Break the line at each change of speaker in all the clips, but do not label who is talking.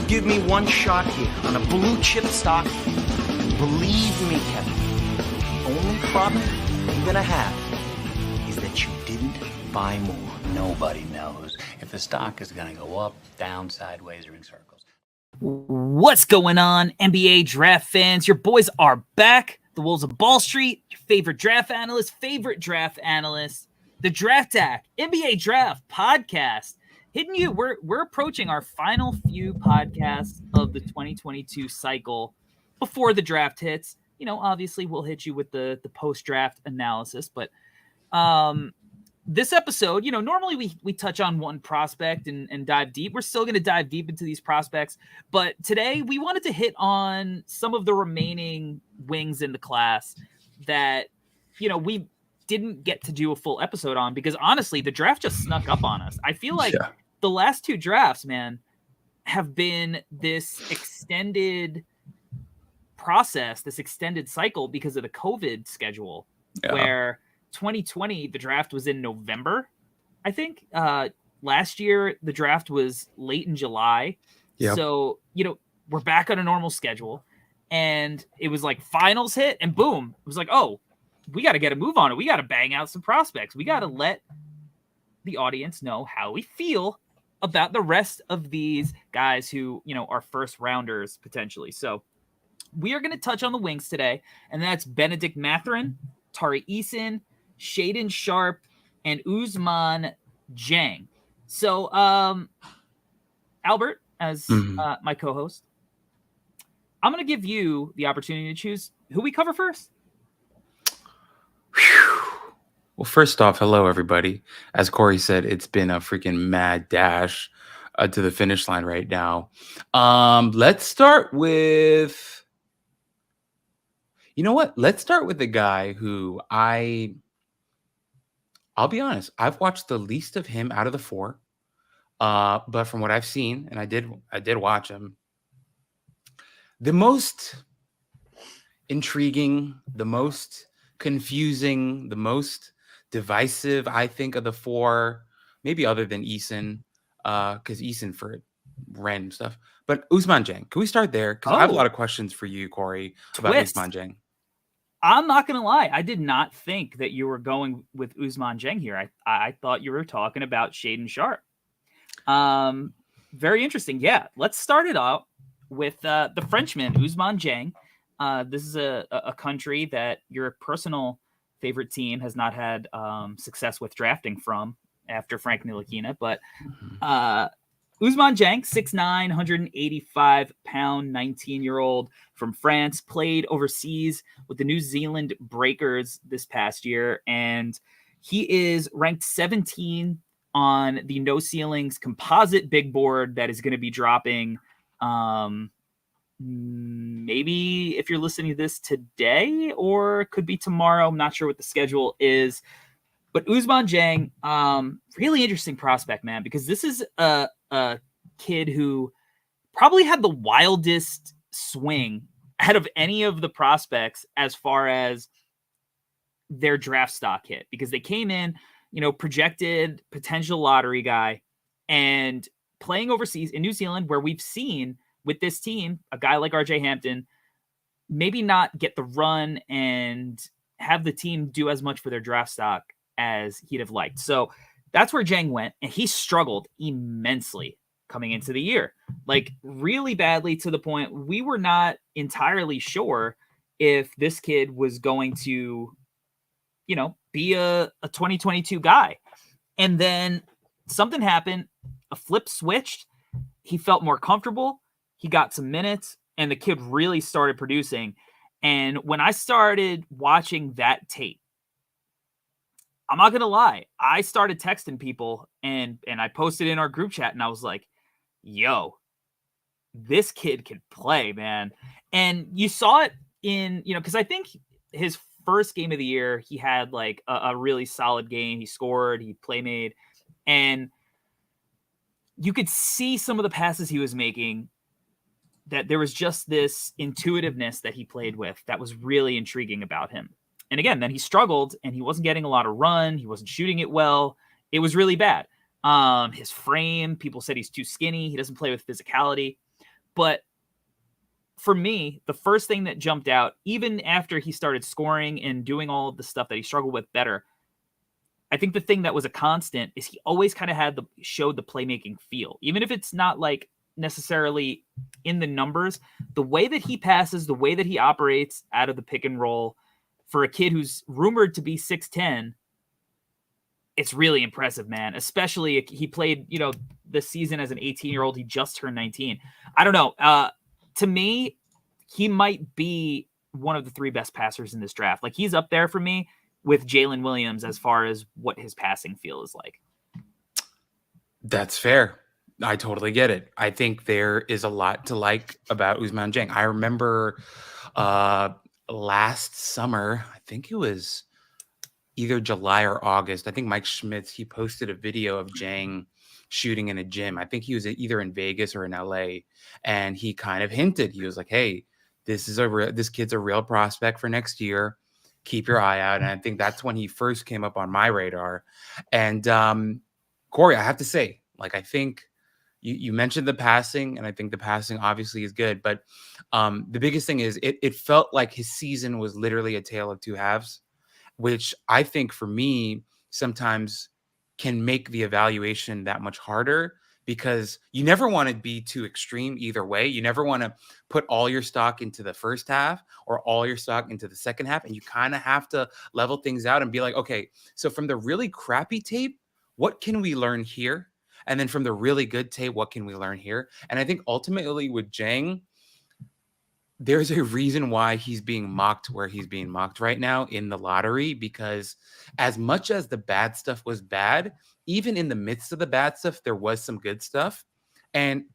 give me one shot here on a blue chip stock. Believe me, Kevin, the only problem you're gonna have is that you didn't buy more.
Nobody knows if the stock is gonna go up, down, sideways, or in circles.
What's going on, NBA draft fans? Your boys are back. The Wolves of Ball Street, your favorite draft analyst, the Draftdaq NBA Draft Podcast. Hitting you, we're approaching our final few podcasts of the 2022 cycle before the draft hits. You know, obviously we'll hit you with the post-draft analysis, but this episode, you know, normally we touch on one prospect and dive deep. We're still going to dive deep into these prospects, but today we wanted to hit on some of the remaining wings in the class that, you know, we didn't get to do a full episode on because honestly, the draft just snuck up on us. I feel like the last two drafts, man, have been this extended process, this extended cycle because of the COVID schedule where 2020, the draft was in November, I think. Last year, the draft was late in July. Yep. So, you know, we're back on a normal schedule. And it was like finals hit and boom. It was like, oh, we got to get a move on it. We got to bang out some prospects. We got to let the audience know how we feel about the rest of these guys who, you know, are first rounders potentially. So we are going to touch on the wings today. And that's Bennedict Mathurin, Tari Eason, Shaedon Sharpe, and Ousmane Dieng. So, Albert, as my co-host, I'm going to give you the opportunity to choose who we cover first.
Well, first off, hello, everybody. As Corey said, it's been a freaking mad dash to the finish line right now. Let's start with... You know what? Let's start with the guy who I'll be honest, I've watched the least of him out of the four. But from what I've seen, and I did watch him, the most intriguing, the most confusing, the most divisive, I think, of the four, maybe other than Eason, because Eason for random stuff. But Ousmane Dieng, can we start there? Because I have a lot of questions for you, Corey, about Ousmane Dieng.
I'm not going to lie. I did not think that you were going with Ousmane Dieng here. I thought you were talking about Shaedon Sharpe. Very interesting. Yeah, let's start it out with the Frenchman, Ousmane Dieng. This is a country that your personal favorite team has not had success with drafting from after Frank Ntilikina. But Ousmane Dieng, 6'9", 185-pound, 19-year-old from France, played overseas with the New Zealand Breakers this past year, and he is ranked 17 on the No Ceilings composite big board that is going to be dropping maybe if you're listening to this today or it could be tomorrow. I'm not sure what the schedule is. But Ousmane Dieng, really interesting prospect, man, because this is a kid who probably had the wildest swing out of any of the prospects as far as their draft stock hit, because they came in, you know, projected potential lottery guy and playing overseas in New Zealand, where we've seen with this team, a guy like RJ Hampton maybe not get the run and have the team do as much for their draft stock as he'd have liked. So that's where Jang went, and he struggled immensely coming into the year, like really badly, to the point we were not entirely sure if this kid was going to, you know, be a 2022 guy. And then something happened, a flip switched. He felt more comfortable. He got some minutes, and the kid really started producing. And when I started watching that tape, I'm not going to lie, I started texting people and I posted in our group chat, and I was like, yo, this kid can play, man. And you saw it in, you know, because I think his first game of the year, he had like a really solid game. He scored, he playmade, and you could see some of the passes he was making that there was just this intuitiveness that he played with that was really intriguing about him. And again, then he struggled and he wasn't getting a lot of run. He wasn't shooting it well. It was really bad. His frame, people said he's too skinny. He doesn't play with physicality. But for me, the first thing that jumped out, even after he started scoring and doing all of the stuff that he struggled with better, I think the thing that was a constant is he always kind of showed the playmaking feel. Even if it's not like necessarily in the numbers, the way that he passes, the way that he operates out of the pick and roll for a kid who's rumored to be 6'10", it's really impressive, man. Especially he played, this season as an 18-year-old. He just turned 19. I don't know. To me, he might be one of the 3 best passers in this draft. Like, he's up there for me with Jalen Williams as far as what his passing feel is like.
That's fair. I totally get it. I think there is a lot to like about Ousmane Dieng. I remember last summer, I think it was either July or August, I think Mike Schmitz, he posted a video of Jang shooting in a gym. I think he was either in Vegas or in LA. And he kind of hinted, he was like, hey, this kid's a real prospect for next year. Keep your eye out. And I think that's when he first came up on my radar. And Corey, I have to say, like, I think you mentioned the passing, and I think the passing obviously is good. But the biggest thing is it felt like his season was literally a tale of 2 halves, which I think for me sometimes can make the evaluation that much harder, because you never want to be too extreme either way. You never want to put all your stock into the first half or all your stock into the second half. And you kind of have to level things out and be like, okay, so from the really crappy tape, what can we learn here? And then from the really good tape, what can we learn here? And I think ultimately with Jang, there's a reason why he's being mocked where he's being mocked right now in the lottery, because as much as the bad stuff was bad, even in the midst of the bad stuff, there was some good stuff. And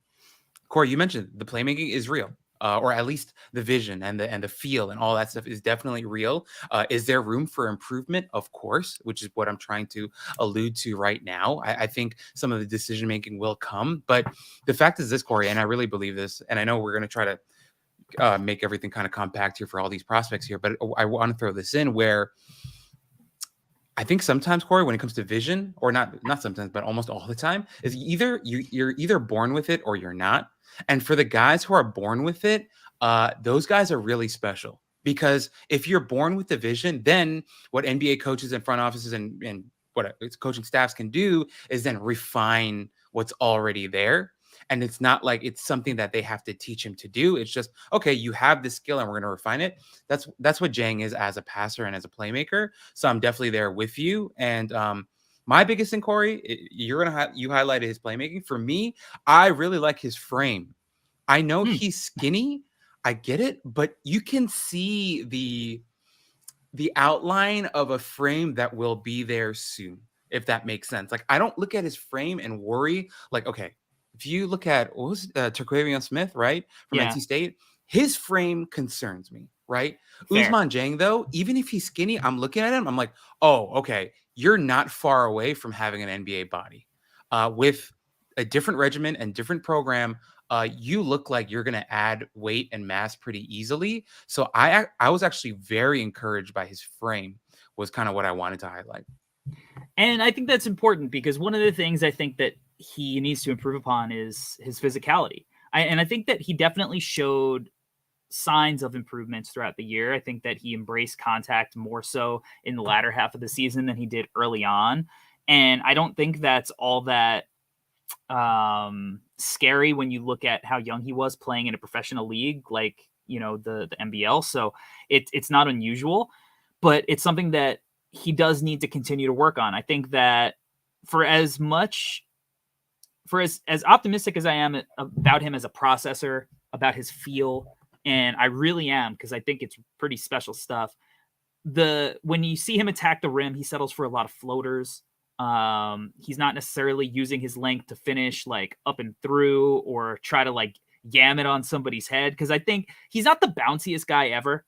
Corey, you mentioned the playmaking is real, or at least the vision and the feel and all that stuff is definitely real. Is there room for improvement? Of course, which is what I'm trying to allude to right now. I think some of the decision making will come, but the fact is this, Corey, and I really believe this, and I know we're going to try to make everything kind of compact here for all these prospects here, but I want to throw this in where I think sometimes, Corey, when it comes to vision, or not sometimes, but almost all the time, is you're either born with it or you're not. And for the guys who are born with it, those guys are really special, because if you're born with the vision, then what NBA coaches and front offices and what coaching staffs can do is then refine what's already there. And it's not like it's something that they have to teach him to do. It's just, okay, you have this skill and we're going to refine it. That's what Jang is as a passer and as a playmaker. So I'm definitely there with you. And my biggest thing, Corey, you highlighted his playmaking. For me, I really like his frame. I know he's skinny. I get it. But you can see the outline of a frame that will be there soon, if that makes sense. Like, I don't look at his frame and worry, like, okay, if you look at Terquavion Smith, right, from NC State, his frame concerns me, right?
Fair.
Ousmane Dieng, though, even if he's skinny, I'm looking at him, I'm like, oh, okay, you're not far away from having an NBA body. With a different regimen and different program, you look like you're going to add weight and mass pretty easily. So I was actually very encouraged by his frame, was kind of what I wanted to highlight.
And I think that's important, because one of the things I think that he needs to improve upon is his physicality. And I think that he definitely showed signs of improvements throughout the year. I think that he embraced contact more so in the latter half of the season than he did early on. And I don't think that's all that scary when you look at how young he was playing in a professional league like, the NBL. So it's not unusual, but it's something that he does need to continue to work on. I think that for as optimistic as I am about him as a processor, about his feel, and I really am, because I think it's pretty special stuff. When you see him attack the rim, he settles for a lot of floaters. He's not necessarily using his length to finish like up and through or try to like yam it on somebody's head, because I think he's not the bounciest guy ever.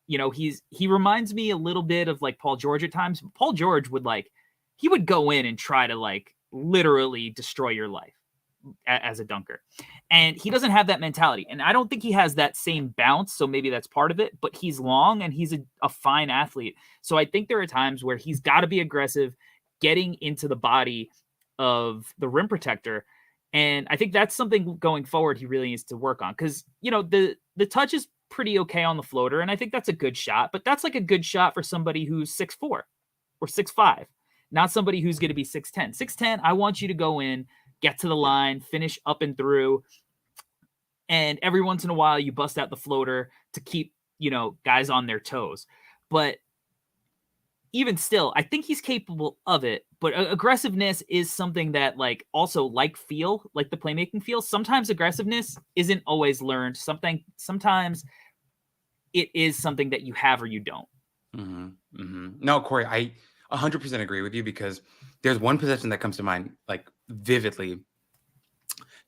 He reminds me a little bit of like Paul George at times. Paul George would go in and try to like literally destroy your life as a dunker. And he doesn't have that mentality. And I don't think he has that same bounce. So maybe that's part of it, but he's long and he's a fine athlete. So I think there are times where he's got to be aggressive, getting into the body of the rim protector. And I think that's something going forward he really needs to work on, because, the touch is pretty okay on the floater, and I think that's a good shot, but that's like a good shot for somebody who's 6'4" or 6'5", not somebody who's going to be 6'10". 6'10", I want you to go in, get to the line, finish up and through, and every once in a while you bust out the floater to keep, guys on their toes. But even still, I think he's capable of it. But aggressiveness is something that, also like the playmaking feel. Sometimes aggressiveness isn't always learned. Sometimes it is something that you have or you don't.
No, Corey, I 100% agree with you, because there's one possession that comes to mind, vividly.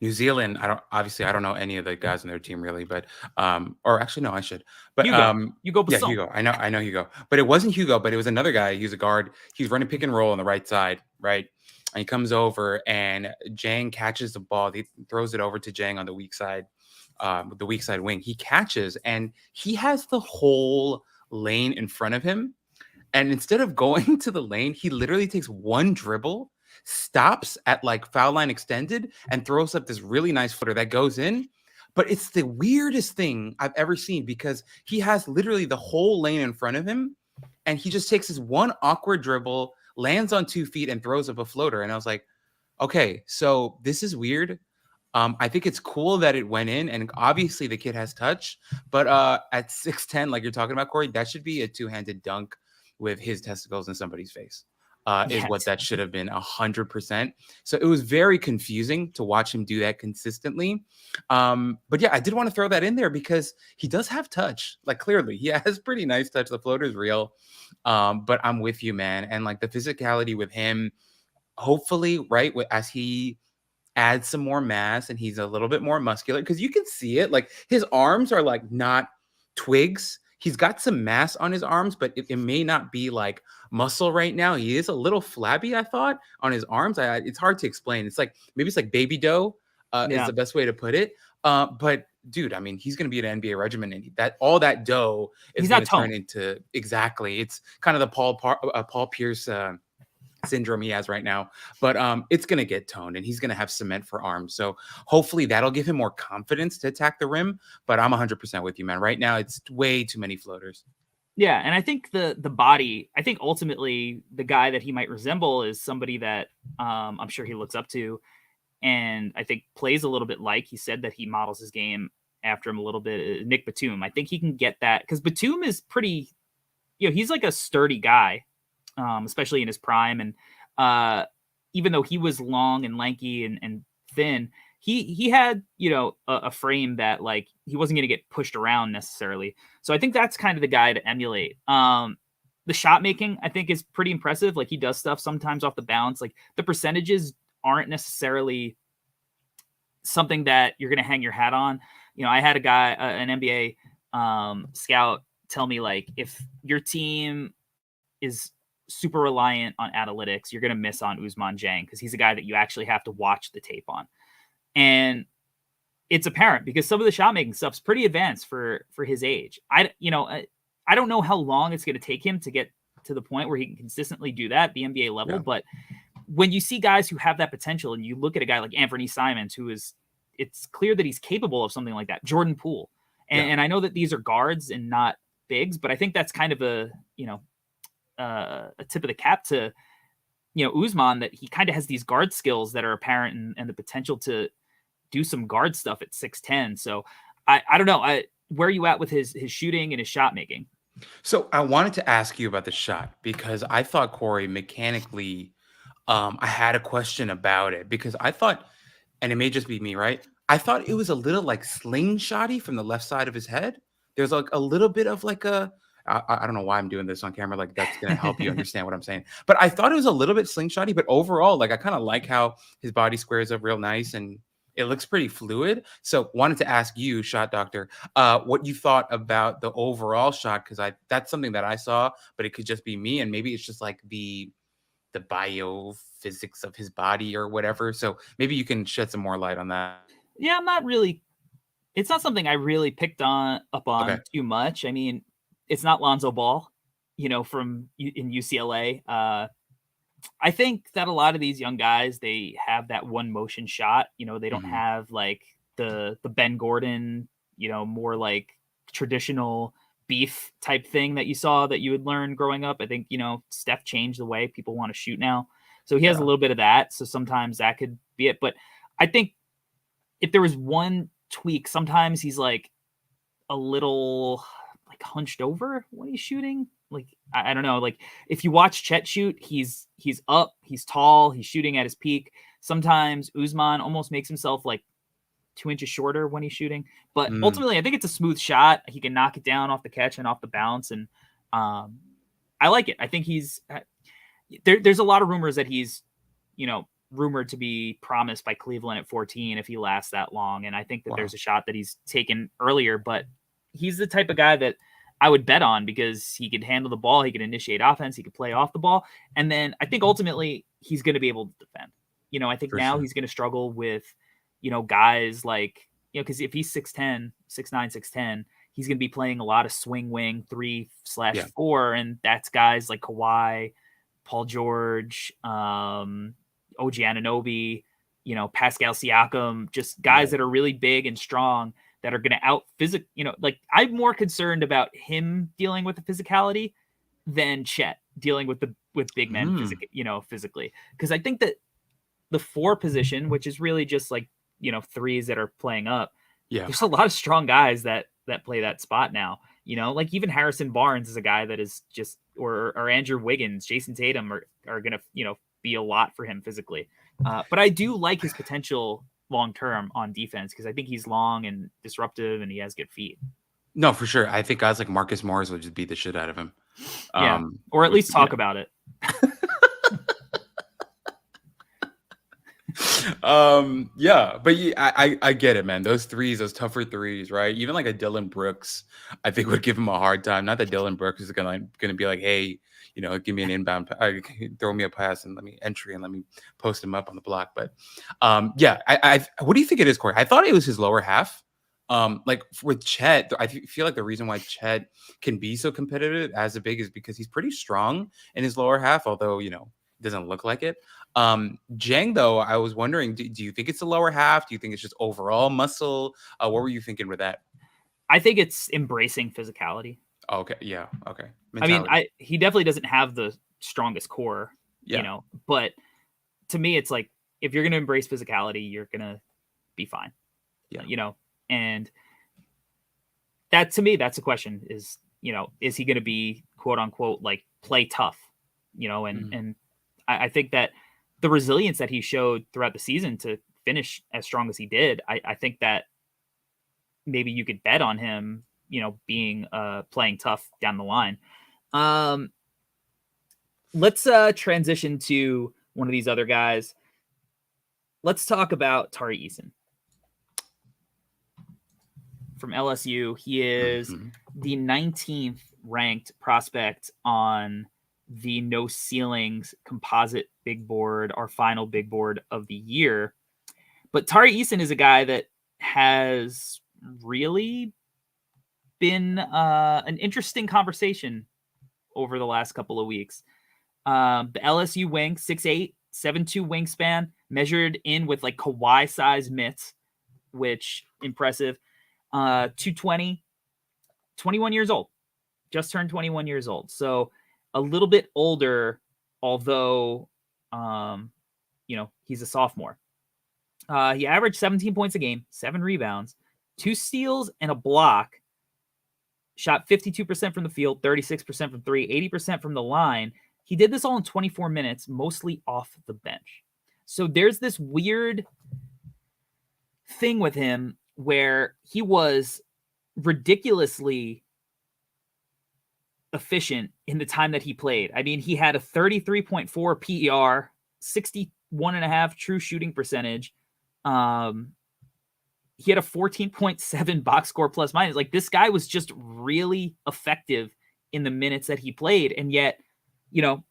New Zealand, I don't know any of the guys on their team really, but or actually no, I should. But
Hugo
yeah,
Besson.
Hugo. I know Hugo. But it wasn't Hugo, but it was another guy. He was a guard. He was running pick and roll on the right side, right? And he comes over, and Jang catches the ball. He throws it over to Jang on the weak side wing. He catches, and he has the whole lane in front of him. And instead of going to the lane, he literally takes one dribble, stops at foul line extended, and throws up this really nice footer that goes in. But it's the weirdest thing I've ever seen, because he has literally the whole lane in front of him, and he just takes this one awkward dribble, lands on 2 feet, and throws up a floater. And I was like, okay, so this is weird. I think it's cool that it went in, and obviously the kid has touch, but at 6'10", like you're talking about, Corey, that should be a two-handed dunk with his testicles in somebody's face. Is what that should have been 100%. So it was very confusing to watch him do that consistently. But yeah, I did want to throw that in there, because he does have touch. Clearly, he has pretty nice touch. The floater is real. But I'm with you, man. And the physicality with him, hopefully, right, as he adds some more mass and he's a little bit more muscular, because you can see it. His arms are not twigs. He's got some mass on his arms, but it may not be muscle right now. He is a little flabby, I thought, on his arms. It's hard to explain. It's maybe it's baby dough is the best way to put it. But dude, I mean, he's going to be an NBA regimen, and all that dough is going to turn into exactly. It's kind of the Paul Pierce syndrome he has right now, but it's going to get toned, and he's going to have cement for arms. So hopefully that'll give him more confidence to attack the rim. But I'm 100% with you, man. Right now, it's way too many floaters.
Yeah, and I think the body, I think ultimately the guy that he might resemble is somebody that I'm sure he looks up to, and I think plays a little bit like he said that he models his game after him a little bit. Nick Batum. I think he can get that, because Batum is pretty, he's a sturdy guy. Especially in his prime. And even though he was long and lanky and thin, he had, a frame that he wasn't going to get pushed around necessarily. So I think that's kind of the guy to emulate. The shot making, I think, is pretty impressive. He does stuff sometimes off the bounce. The percentages aren't necessarily something that you're going to hang your hat on. I had a guy, an NBA scout, tell me if your team is super reliant on analytics, you're going to miss on Ousmane Dieng, because he's a guy that you actually have to watch the tape on. And it's apparent, because some of the shot making stuff's pretty advanced for his age. I don't know how long it's going to take him to get to the point where he can consistently do that at the NBA level. Yeah. But when you see guys who have that potential, and you look at a guy like Anthony Simons, it's clear that he's capable of something like that. Jordan Poole. And I know that these are guards and not bigs, but I think that's kind of a tip of the cap to, Usman, that he kind of has these guard skills that are apparent, and the potential to do some guard stuff at 6'10". So I don't know. Where are you at with his shooting and his shot making?
So I wanted to ask you about the shot, because I thought, Corey, mechanically, I had a question about it, because I thought, and it may just be me, right? I thought it was a little slingshotty from the left side of his head. There's a little bit of I don't know why I'm doing this on camera. That's going to help you understand what I'm saying. But I thought it was a little bit slingshotty, but overall, I kind of like how his body squares up real nice, and it looks pretty fluid. So wanted to ask you, shot doctor, what you thought about the overall shot, because that's something that I saw, but it could just be me, and maybe it's just the biophysics of his body or whatever. So maybe you can shed some more light on that.
Yeah, it's not something I really picked up on too much. I mean, it's not Lonzo Ball, from in UCLA. I think that a lot of these young guys, they have that one motion shot. You know, they don't have like the Ben Gordon, you know, more like traditional beef type thing that you saw that you would learn growing up. I think, you know, Steph changed the way people want to shoot now. So he has a little bit of that. So sometimes that could be it. But I think if there was one tweak, sometimes he's like a little like hunched over when he's shooting. Like, I don't know. Like if you watch Chet shoot, he's up, he's tall, he's shooting at his peak. Sometimes Usman almost makes himself like 2 inches shorter when he's shooting. But ultimately, I think it's a smooth shot. He can knock it down off the catch and off the bounce. And I like it. I think he's there's a lot of rumors that he's, you know, rumored to be promised by Cleveland at 14 if he lasts that long. And I think that there's a shot that he's taken earlier, but he's the type of guy that I would bet on because he could handle the ball. He could initiate offense. He could play off the ball. And then I think ultimately he's going to be able to defend. You know, I think he's going to struggle with, you know, guys like, you know, because if he's 6'10", 6'9", 6'10", he's going to be playing a lot of swing wing 3/4. And that's guys like Kawhi, Paul George, OG Anunoby, you know, Pascal Siakam, just guys that are really big and strong that are going to out physic, you know, like I'm more concerned about him dealing with the physicality than Chet dealing with big men, physically. Cause I think that the 4 position, which is really just like, you know, threes that are playing up. Yeah. There's a lot of strong guys that play that spot now, you know, like even Harrison Barnes is a guy that is just, or Andrew Wiggins, Jason Tatum are going to, you know, be a lot for him physically. But I do like his potential long-term on defense because I think he's long and disruptive and he has good feet.
No, for sure. I think guys like Marcus Morris would just beat the shit out of him.
Yeah. Or at least talk about it.
But I get it, man. Those threes, those tougher threes, right? Even like a Dylan Brooks, I think would give him a hard time. Not that Dylan Brooks is gonna be like, hey, you know, give me an inbound, throw me a pass and let me entry and let me post him up on the block. But I what do you think it is, Corey? I thought it was his lower half. Like with Chet, I feel like the reason why Chet can be so competitive as a big is because he's pretty strong in his lower half, although, you know, it doesn't look like it. Jang, though, I was wondering, do you think it's the lower half? Do you think it's just overall muscle? What were you thinking with that?
I think it's embracing physicality.
Oh, okay. Yeah. Okay.
Mentality. I mean, he definitely doesn't have the strongest core, you know, but to me, it's like, if you're going to embrace physicality, you're going to be fine. Yeah. You know, and that, to me, that's the question is, you know, is he going to be quote unquote, like play tough, you know, and I think that the resilience that he showed throughout the season to finish as strong as he did, I think that maybe you could bet on him, you know, being playing tough down the line. Let's transition to one of these other guys. Let's talk about Tari Eason from LSU. He is the 19th ranked prospect on the No Ceilings composite big board, our final big board of the year. But Tari Eason is a guy that has really been an interesting conversation over the last couple of weeks. The LSU wing, 6'8", 7'2" wingspan, measured in with like Kawhi size mitts, which impressive. 220, 21 years old, just turned 21 years old. So a little bit older, although, you know, he's a sophomore. He averaged 17 points a game, 7 rebounds, 2 steals, and a block. Shot 52% from the field, 36% from 3, 80% from the line. He did this all in 24 minutes, mostly off the bench. So there's this weird thing with him where he was ridiculously efficient in the time that he played. I mean, he had a 33.4 PER, 61.5 true shooting percentage. He had a 14.7 box score plus minus. Like, this guy was just really effective in the minutes that he played. And yet, you know,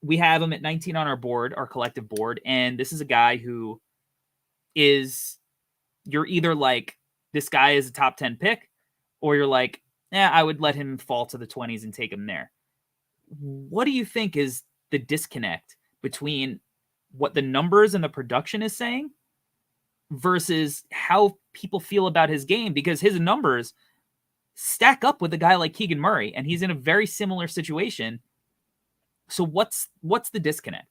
we have him at 19 on our board, our collective board. And this is a guy who is, you're either like, this guy is a top 10 pick, or you're like, I would let him fall to the 20s and take him there. What do you think is the disconnect between what the numbers and the production is saying versus how people feel about his game, because his numbers stack up with a guy like Keegan Murray, and he's in a very similar situation. So what's the disconnect?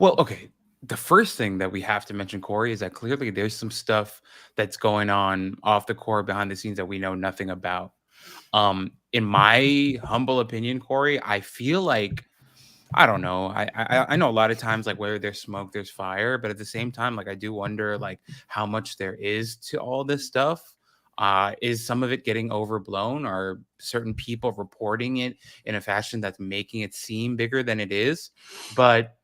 Well, okay. The first thing that we have to mention, Corey, is that clearly there's some stuff that's going on off the court behind the scenes that we know nothing about. In my humble opinion, Corey, I feel like, I don't know. I know a lot of times, like, where there's smoke, there's fire, but at the same time, like, I do wonder, like, how much there is to all this stuff. Is some of it getting overblown? Are certain people reporting it in a fashion that's making it seem bigger than it is? But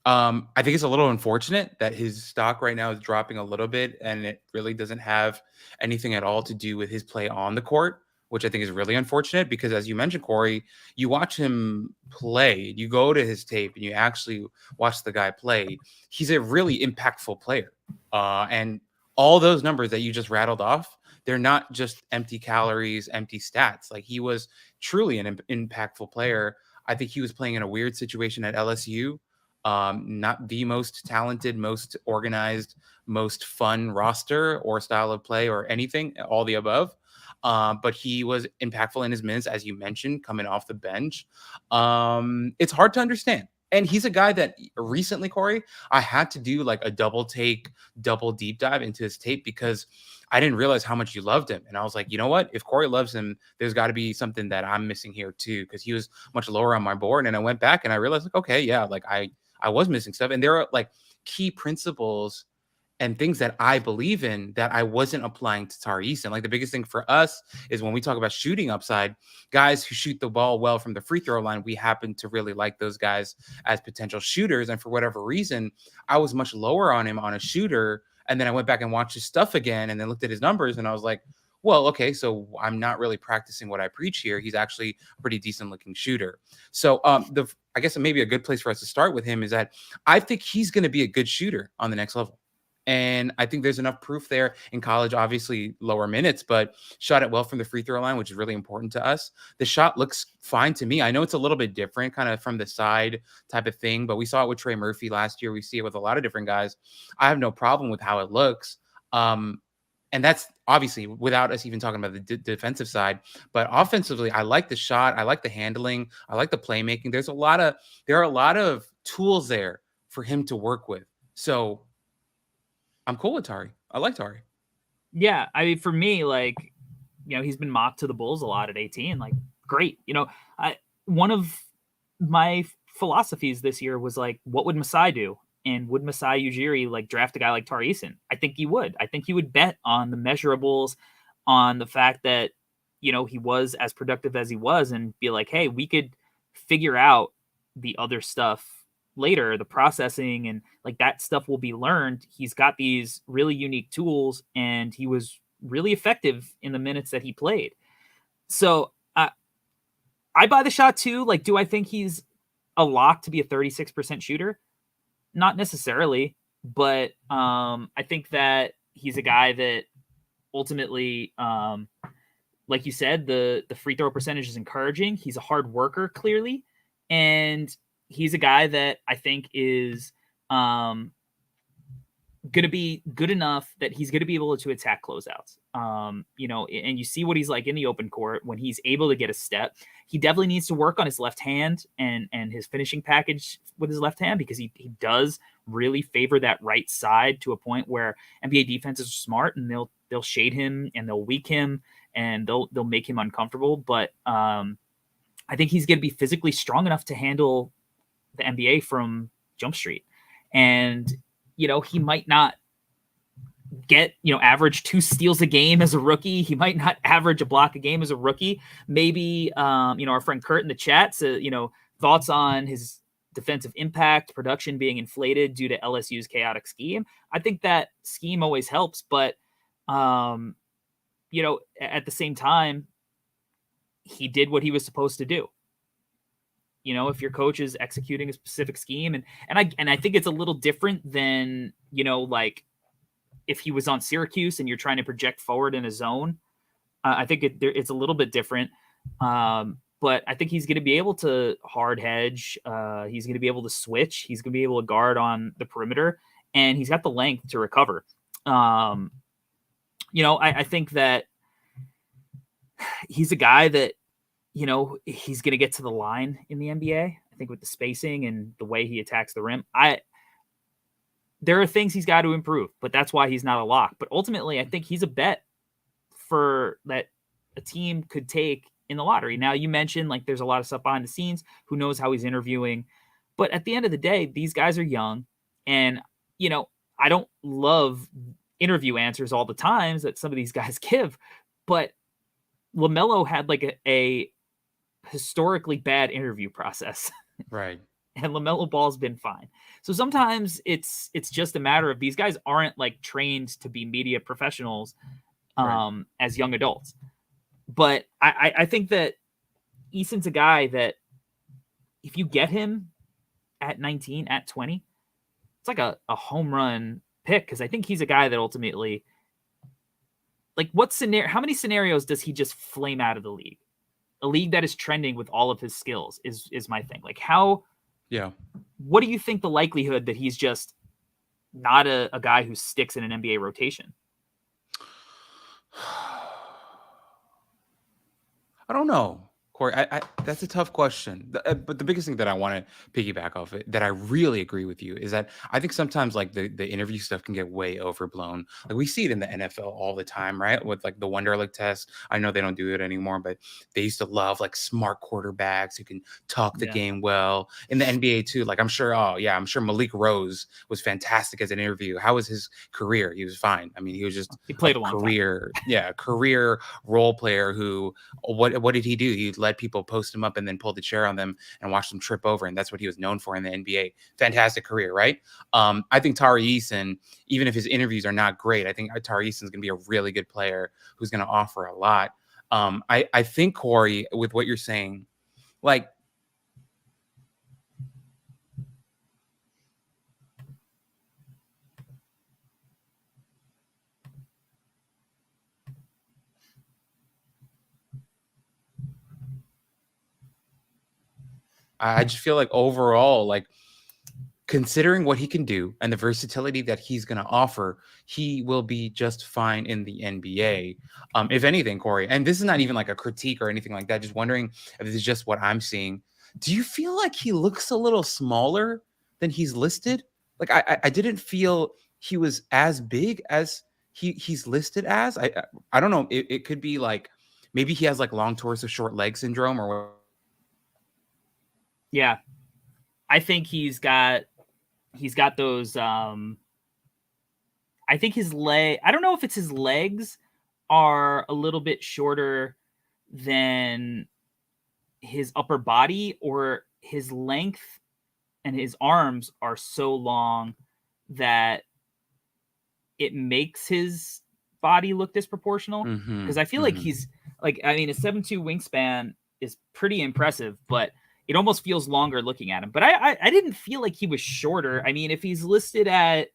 I think it's a little unfortunate that his stock right now is dropping a little bit, and it really doesn't have anything at all to do with his play on the court, which I think is really unfortunate because, as you mentioned, Corey, you watch him play, you go to his tape, and you actually watch the guy play. He's a really impactful player. And all those numbers that you just rattled off, they're not just empty calories, empty stats. Like, he was truly an impactful player. I think he was playing in a weird situation at LSU. Not the most talented, most organized, most fun roster or style of play or anything, all the above. But he was impactful in his minutes, as you mentioned, coming off the bench. It's hard to understand. And he's a guy that recently, Corey, I had to do like a double deep dive into his tape because I didn't realize how much you loved him. And I was like, you know what? If Corey loves him, there's got to be something that I'm missing here too, because he was much lower on my board. And I went back and I realized, like, okay, yeah, like I was missing stuff. And there are like key principles and things that I believe in that I wasn't applying to Tari Eason. Like, the biggest thing for us is when we talk about shooting upside, guys who shoot the ball well from the free throw line, we happen to really like those guys as potential shooters. And for whatever reason, I was much lower on him on a shooter. And then I went back and watched his stuff again and then looked at his numbers and I was like, well, okay, so I'm not really practicing what I preach here. He's actually a pretty decent looking shooter. So I guess maybe a good place for us to start with him is that I think he's going to be a good shooter on the next level. And I think there's enough proof there in college, obviously lower minutes, but shot it well from the free throw line, which is really important to us. The shot looks fine to me. I know it's a little bit different kind of from the side type of thing, but we saw it with Trey Murphy last year. We see it with a lot of different guys. I have no problem with how it looks. And that's obviously without us even talking about the defensive side, but offensively, I like the shot. I like the handling. I like the playmaking. There are a lot of tools there for him to work with. So I'm cool with Tari. I like Tari.
Yeah. I mean, for me, like, you know, he's been mocked to the Bulls a lot at 18. Like, great. You know, one of my philosophies this year was like, what would Masai do? And would Masai Ujiri like draft a guy like Tari Eason? I think he would. I think he would bet on the measurables, on the fact that, you know, he was as productive as he was and be like, hey, we could figure out the other stuff later, the processing and like that stuff will be learned. He's got these really unique tools and he was really effective in the minutes that he played. So I buy the shot too. Like, do I think he's a lock to be a 36% shooter? Not necessarily, but I think that he's a guy that ultimately, like you said, the free throw percentage is encouraging. He's a hard worker, clearly. And he's a guy that I think is going to be good enough that he's going to be able to attack closeouts. You know, and you see what he's like in the open court when he's able to get a step. He definitely needs to work on his left hand and his finishing package with his left hand, because he does really favor that right side to a point where NBA defenses are smart and they'll shade him and they'll weak him and they'll make him uncomfortable. But I think he's going to be physically strong enough to handle the NBA from Jump Street. And, you know, he might not get, you know, average 2 steals a game as a rookie. He might not average a block a game as a rookie. Maybe, you know, our friend Kurt in the chat said, you know, thoughts on his defensive impact, production being inflated due to LSU's chaotic scheme. I think that scheme always helps, but, you know, at the same time, he did what he was supposed to do. You know, if your coach is executing a specific scheme, and I think it's a little different than, you know, like if he was on Syracuse and you're trying to project forward in a zone. I think it's a little bit different. but I think he's going to be able to hard hedge. He's going to be able to switch. He's going to be able to guard on the perimeter, and he's got the length to recover. I think that he's a guy that, he's going to get to the line in the NBA. I think with the spacing and the way he attacks the rim, there are things he's got to improve, but that's why he's not a lock. But ultimately, I think he's a bet for that a team could take in the lottery. Now, you mentioned like there's a lot of stuff behind the scenes. Who knows how he's interviewing? But at the end of the day, these guys are young, and I don't love interview answers all the times that some of these guys give, but LaMelo had like a historically bad interview process.
Right.
And LaMelo Ball's been fine. So sometimes it's just a matter of these guys aren't like trained to be media professionals as young adults. But I think that Eason's a guy that if you get him at 19, at 20, it's like a home run pick, because I think he's a guy that ultimately, like, how many scenarios does he just flame out of the league? A league that is trending with all of his skills is my thing. Like, what do you think the likelihood that he's just not a guy who sticks in an NBA rotation?
I don't know, Corey. That's a tough question. But the biggest thing that I want to piggyback off it, that I really agree with you, is that I think sometimes like the interview stuff can get way overblown. Like we see it in the NFL all the time, right? With like the Wonderlic test. I know they don't do it anymore, but they used to love like smart quarterbacks who can talk the game well. In the NBA too, like I'm sure Malik Rose was fantastic as an interview. How was his career? He was fine. I mean, he
played a long
career, career role player who what did he do? He let people post him up and then pull the chair on them and watch them trip over. And that's what he was known for in the NBA. Fantastic career, right? I think Tari Eason, even if his interviews are not great, I think Tari Eason is going to be a really good player who's going to offer a lot. I think, Corey, with what you're saying, like, I just feel like overall, like considering what he can do and the versatility that he's going to offer, he will be just fine in the NBA. If anything, Corey, and this is not even like a critique or anything like that, just wondering if this is just what I'm seeing. Do you feel like he looks a little smaller than he's listed? Like I didn't feel he was as big as he's listed as. I don't know. It could be like maybe he has like long torso, short leg syndrome or what.
Yeah, I think he's got those. I think his leg. I don't know if it's his legs are a little bit shorter than his upper body, or his length and his arms are so long that it makes his body look disproportional. Because I feel like he's like, I mean, a 7'2" wingspan is pretty impressive, but it almost feels longer looking at him. But I didn't feel like he was shorter. I mean, if he's listed at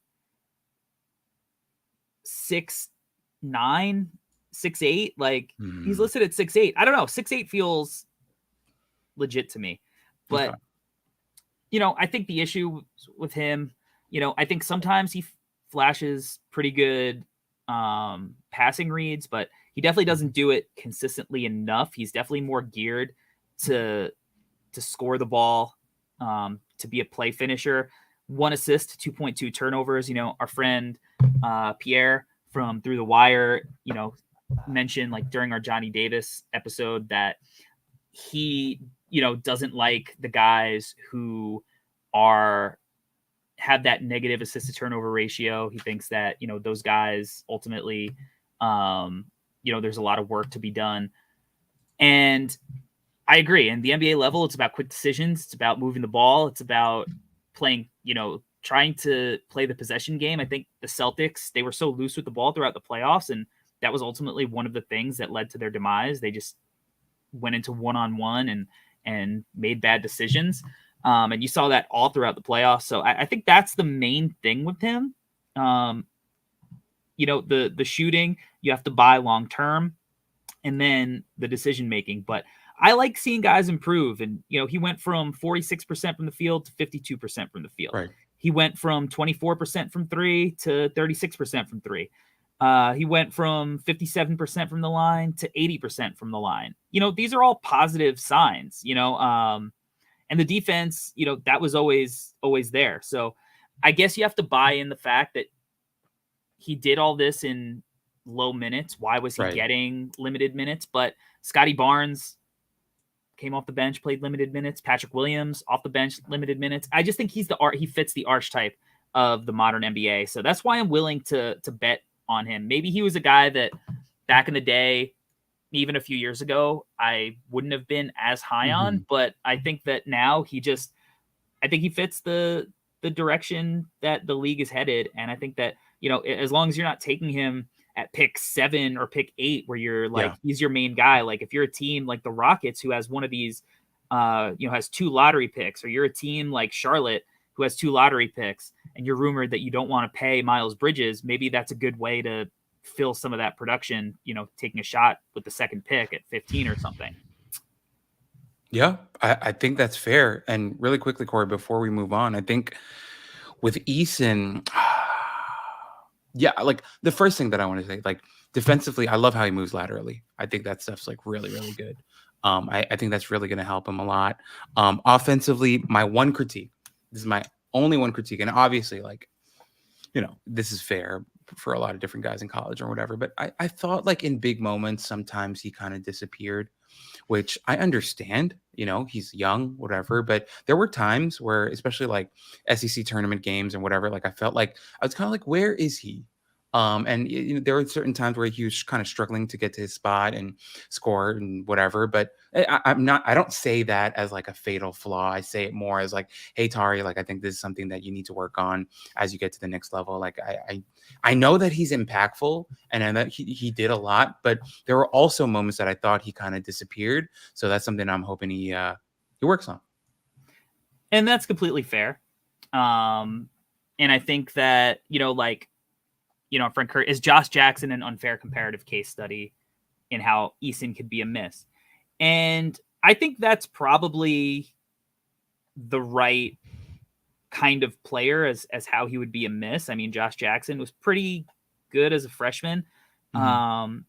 6'9", 6'8", like he's listed at 6'8". I don't know. 6'8" feels legit to me. But, I think the issue with him, I think sometimes he flashes pretty good passing reads, but he definitely doesn't do it consistently enough. He's definitely more geared to score the ball, to be a play finisher. 1 assist, 2.2 turnovers. Our friend Pierre from Through the Wire, mentioned like during our Johnny Davis episode that he, doesn't like the guys who have that negative assist to turnover ratio. He thinks that, those guys ultimately, there's a lot of work to be done. And I agree. And the NBA level, it's about quick decisions. It's about moving the ball. It's about playing, trying to play the possession game. I think the Celtics, they were so loose with the ball throughout the playoffs, and that was ultimately one of the things that led to their demise. They just went into one-on-one and made bad decisions. And you saw that all throughout the playoffs. So I think that's the main thing with him. The shooting, you have to buy long-term, and then the decision-making. But I like seeing guys improve. And, he went from 46% from the field to 52% from the field.
Right.
He went from 24% from three to 36% from three. He went from 57% from the line to 80% from the line. These are all positive signs, and the defense, that was always there. So I guess you have to buy in the fact that he did all this in low minutes. Why was he getting limited minutes? But Scotty Barnes came off the bench, played limited minutes. Patrick Williams off the bench, limited minutes. I just think he fits the archetype of the modern NBA. So that's why I'm willing to bet on him. Maybe he was a guy that back in the day, even a few years ago, I wouldn't have been as high on, but I think that now I think he fits the direction that the league is headed. And I think that, as long as you're not taking him at pick 7 or pick 8, where you're like, he's your main guy. Like if you're a team like the Rockets, who has one of these, has 2 lottery picks, or you're a team like Charlotte, who has 2 lottery picks, and you're rumored that you don't want to pay Miles Bridges, maybe that's a good way to fill some of that production, taking a shot with the second pick at 15 or something.
Yeah, I think that's fair. And really quickly, Corey, before we move on, I think with Eason, like the first thing that I want to say, like defensively, I love how he moves laterally. I think that stuff's like really, really good. I think that's really going to help him a lot. Offensively, my one critique, this is my only one critique, and obviously, like, this is fair for a lot of different guys in college or whatever, but I thought like in big moments, sometimes he kind of disappeared, which I understand, he's young, whatever, but there were times where, especially like SEC tournament games and whatever, like I felt like I was kind of like, where is he? And there were certain times where he was kind of struggling to get to his spot and score and whatever. But I don't say that as like a fatal flaw. I say it more as like, hey, Tari, like, I think this is something that you need to work on as you get to the next level. Like, I know that he's impactful and that he did a lot, but there were also moments that I thought he kind of disappeared. So that's something I'm hoping he works on.
And that's completely fair. And I think that, friend Kurt, is Josh Jackson an unfair comparative case study in how Eason could be a miss? And I think that's probably the right kind of player as how he would be a miss. I mean, Josh Jackson was pretty good as a freshman. And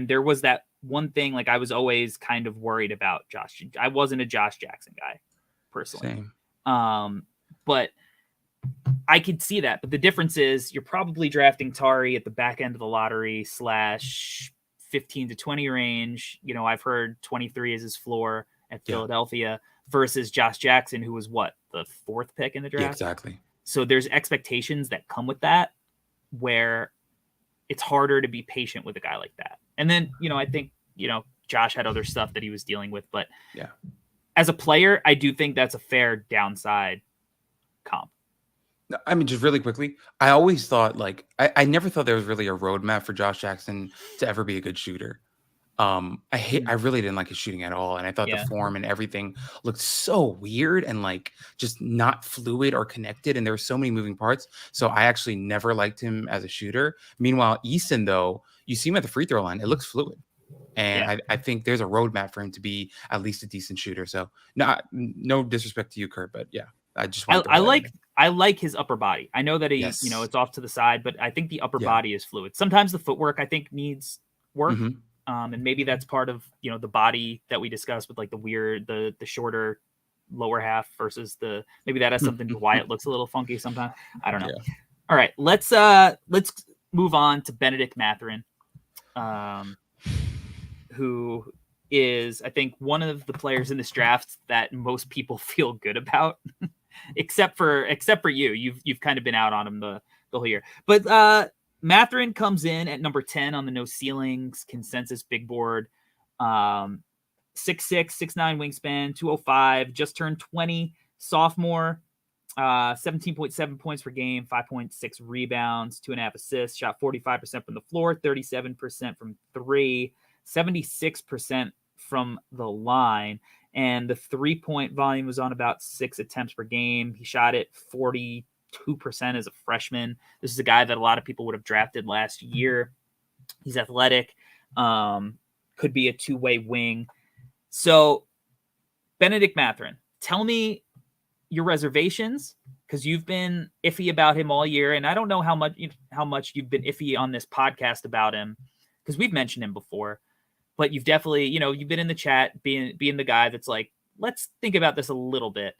there was that one thing, like I was always kind of worried about Josh. I wasn't a Josh Jackson guy personally. Same. But I could see that, but the difference is you're probably drafting Tari at the back end of the lottery / 15 to 20 range. I've heard 23 is his floor at Philadelphia versus Josh Jackson, who was the 4th pick in the draft.
Yeah, exactly.
So there's expectations that come with that where it's harder to be patient with a guy like that. And then, I think, Josh had other stuff that he was dealing with, but as a player, I do think that's a fair downside comp.
I mean, just really quickly, I always thought like I never thought there was really a roadmap for Josh Jackson to ever be a good shooter. I really didn't like his shooting at all, and I thought the form and everything looked so weird and like just not fluid or connected, and there were so many moving parts. So I actually never liked him as a shooter. Meanwhile, Eason, though, you see him at the free throw line, it looks fluid, and I think there's a roadmap for him to be at least a decent shooter. So no disrespect to you, Kurt, but yeah.
I like his upper body. I know that he, it's off to the side, but I think the upper body is fluid. Sometimes the footwork I think needs work. And maybe that's part of, the body that we discussed with like the shorter lower half versus maybe that has something to why it looks a little funky sometimes. I don't know. Yeah. All right, let's move on to Bennedict Mathurin, who is, I think, one of the players in this draft that most people feel good about. Except for you, you've kind of been out on him the whole year. But Mathurin comes in at number 10 on the no ceilings consensus big board. 6'6", 6'9" wingspan, 205, just turned 20, sophomore. 17.7 points per game, 5.6 rebounds, 2.5 assists, shot 45% from the floor, 37% from 3, 76% from the line. And the 3-point volume was on about 6 attempts per game. He shot it 42% as a freshman. This is a guy that a lot of people would have drafted last year. He's athletic, could be a two-way wing. So, Bennedict Mathurin, tell me your reservations, because you've been iffy about him all year, and I don't know how much you've been iffy on this podcast about him, because we've mentioned him before, but you've definitely, you've been in the chat being the guy that's like, let's think about this a little bit.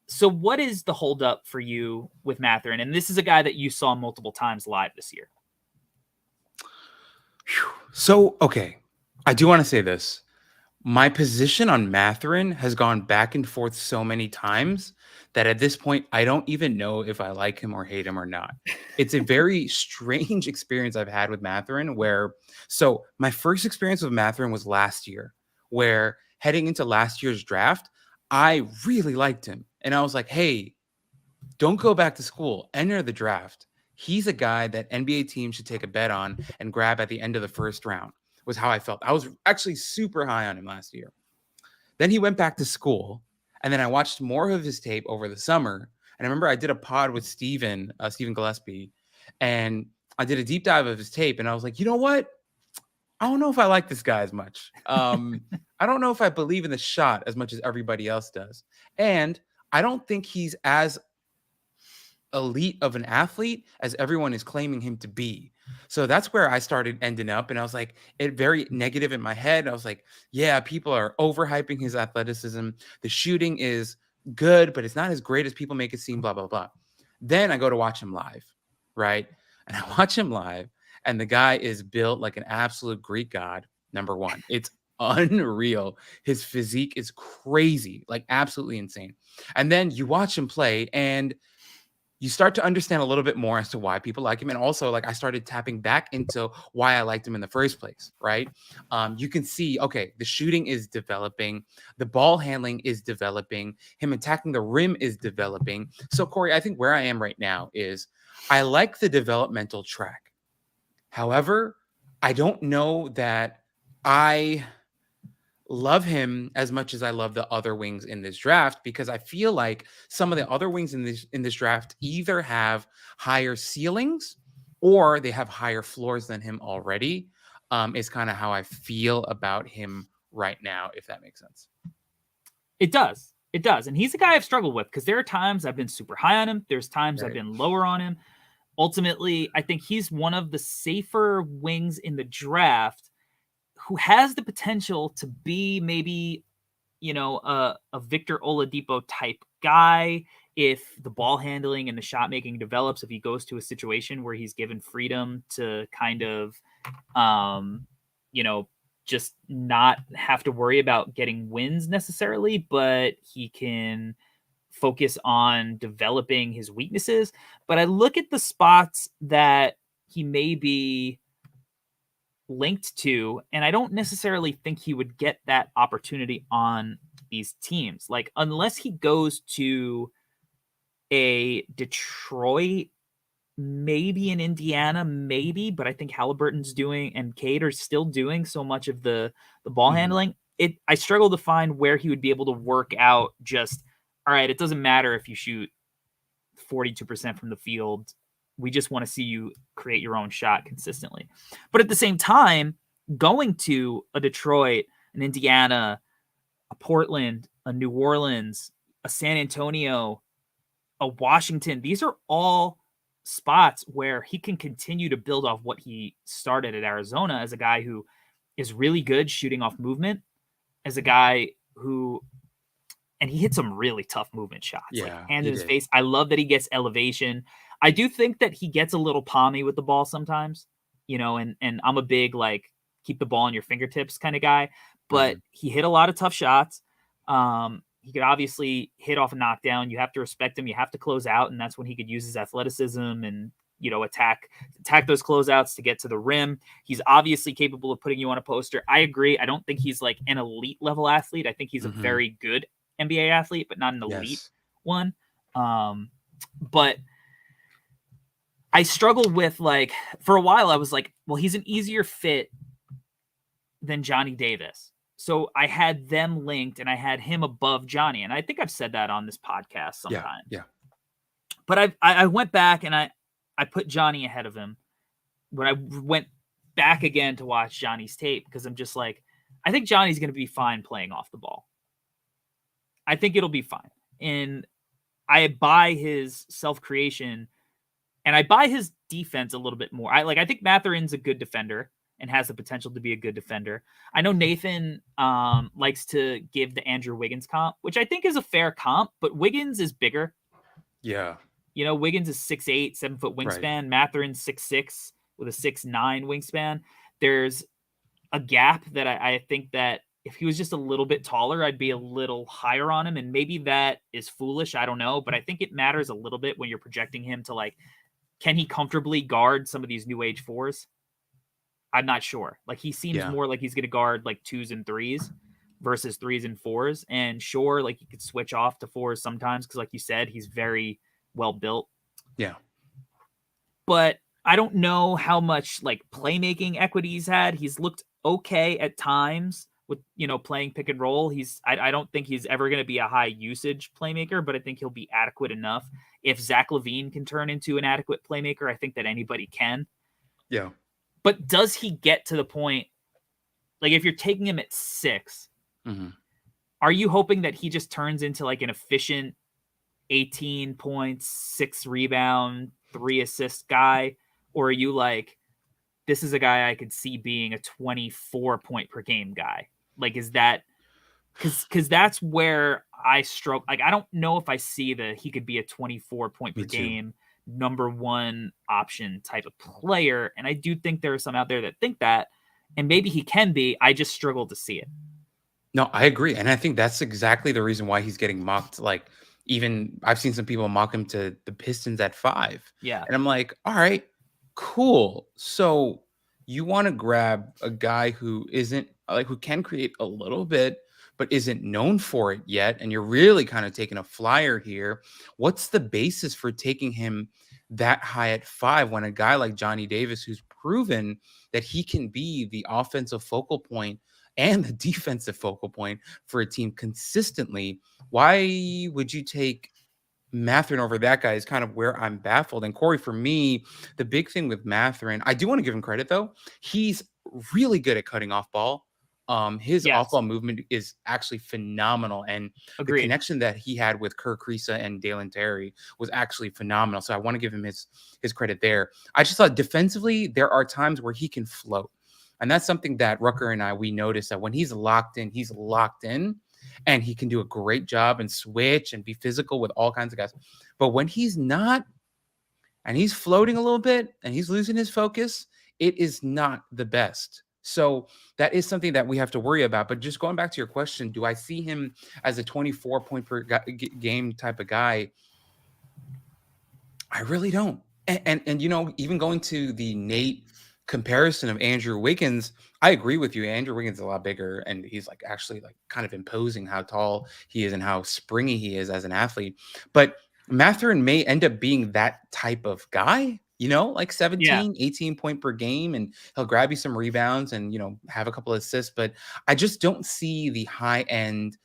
So what is the holdup for you with Mathurin? And this is a guy that you saw multiple times live this year.
So, okay, I do want to say this. My position on Mathurin has gone back and forth so many times that at this point, I don't even know if I like him or hate him or not. It's a very strange experience I've had with Mathurin so my first experience with Mathurin was last year, where heading into last year's draft, I really liked him. And I was like, hey, don't go back to school, enter the draft. He's a guy that NBA teams should take a bet on and grab at the end of the first round. Was how I felt. I was actually super high on him last year. Then he went back to school, and then I watched more of his tape over the summer. And I remember I did a pod with Stephen Gillespie, and I did a deep dive of his tape, and I was like, you know what? I don't know if I like this guy as much. I don't know if I believe in the shot as much as everybody else does. And I don't think he's as elite of an athlete as everyone is claiming him to be. So that's where I started ending up. And I was like, very negative in my head. I was like, yeah, people are overhyping his athleticism. The shooting is good, but it's not as great as people make it seem, blah, blah, blah. Then I go to watch him live, right? And I watch him live, and the guy is built like an absolute Greek god, number one. It's unreal. His physique is crazy, like absolutely insane. And then you watch him play, and you start to understand a little bit more as to why people like him. And also, like, I started tapping back into why I liked him in the first place, right? You can see, okay, the shooting is developing. The ball handling is developing. Him attacking the rim is developing. So, Corey, I think where I am right now is I like the developmental track. However, I don't know that I love him as much as I love the other wings in this draft, because I feel like some of the other wings in this draft either have higher ceilings or they have higher floors than him already. Is kind of how I feel about him right now, if that makes sense.
It does. It does. And he's a guy I've struggled with, because there are times I've been super high on him. There's times I've been lower on him. Ultimately, I think he's one of the safer wings in the draft who has the potential to be maybe, a Victor Oladipo type guy if the ball handling and the shot making develops, if he goes to a situation where he's given freedom to kind of, just not have to worry about getting wins necessarily, but he can focus on developing his weaknesses. But I look at the spots that he may be linked to, and I don't necessarily think he would get that opportunity on these teams. Like, unless he goes to a Detroit, maybe in Indiana, maybe, but I think Halliburton's doing and Cade are still doing so much of the ball handling. I struggle to find where he would be able to work out just, all right, it doesn't matter if you shoot 42% from the field. We just want to see you create your own shot consistently. But at the same time, going to a Detroit, an Indiana, a Portland, a New Orleans, a San Antonio, a Washington, these are all spots where he can continue to build off what he started at Arizona as a guy who is really good shooting off movement, as a guy who, and he hit some really tough movement shots, like hand in his face. I love that he gets elevation. I do think that he gets a little palmy with the ball sometimes, and I'm a big, like, keep the ball in your fingertips kind of guy, but he hit a lot of tough shots. He could obviously hit off a knockdown. You have to respect him. You have to close out. And that's when he could use his athleticism and, attack those closeouts to get to the rim. He's obviously capable of putting you on a poster. I agree. I don't think he's like an elite level athlete. I think he's a very good NBA athlete, but not an elite one. But I struggled with, like, for a while, I was like, well, he's an easier fit than Johnny Davis. So I had them linked, and I had him above Johnny. And I think I've said that on this podcast sometimes. Yeah. But I went back and I put Johnny ahead of him. When I went back again to watch Johnny's tape, because I'm just like, I think Johnny's going to be fine playing off the ball. I think it'll be fine. And I buy his self-creation and I buy his defense a little bit more. I think Mathurin's a good defender and has the potential to be a good defender. I know Nathan likes to give the Andrew Wiggins comp, which I think is a fair comp, but Wiggins is bigger.
Yeah.
Wiggins is 6'8", 7-foot wingspan.
Right.
Mathurin's 6'6" with a 6'9" wingspan. There's a gap that I think that if he was just a little bit taller, I'd be a little higher on him. And maybe that is foolish. I don't know. But I think it matters a little bit when you're projecting him to, like, can he comfortably guard some of these new age fours? I'm not sure. Like, he seems more like he's going to guard like 2s and 3s versus 3s and 4s. And sure, like, you could switch off to 4s sometimes because, like you said, he's very well built.
Yeah.
But I don't know how much like playmaking equity he's had. He's looked okay at times with, playing pick and roll. I don't think he's ever going to be a high usage playmaker, but I think he'll be adequate enough. If Zach LaVine can turn into an adequate playmaker, I think that anybody can.
Yeah.
But does he get to the point, like if you're taking him at 6, are you hoping that he just turns into like an efficient 18 points, 6 rebound, 3 assist guy? Or are you like, this is a guy I could see being a 24 point per game guy? Like, is that because that's where I struggle. Like, I don't know if I see he could be a 24 point per game number one option type of player. And I do think there are some out there that think that, and maybe he can be. I just struggle to see it.
No, I agree. And I think that's exactly the reason why he's getting mocked. Like, even I've seen some people mock him to the Pistons at 5.
Yeah.
And I'm like, all right, cool. So you want to grab a guy who isn't like, who can create a little bit, but isn't known for it yet. And you're really kind of taking a flyer here. What's the basis for taking him that high at 5 when a guy like Johnny Davis, who's proven that he can be the offensive focal point and the defensive focal point for a team consistently, why would you take Mathurin over that guy is kind of where I'm baffled. And Corey, for me, the big thing with Mathurin, I do want to give him credit though. He's really good at cutting off ball. His off-ball movement is actually phenomenal. And the connection that he had with Kerr Kriisa and Dalen Terry was actually phenomenal. So I want to give him his credit there. I just thought defensively, there are times where he can float. And that's something that Rucker and we noticed that when he's locked in and he can do a great job and switch and be physical with all kinds of guys. But when he's not, and he's floating a little bit and he's losing his focus, it is not the best. So that is something that we have to worry about. But just going back to your question, do I see him as a 24 point per game type of guy? I really don't. And even going to the Nate comparison of Andrew Wiggins, I agree with you. Andrew Wiggins is a lot bigger, and he's like actually like kind of imposing how tall he is and how springy he is as an athlete. But Mathurin may end up being that type of guy, like 17, 18 point per game, and he'll grab you some rebounds and, have a couple of assists. But I just don't see the high end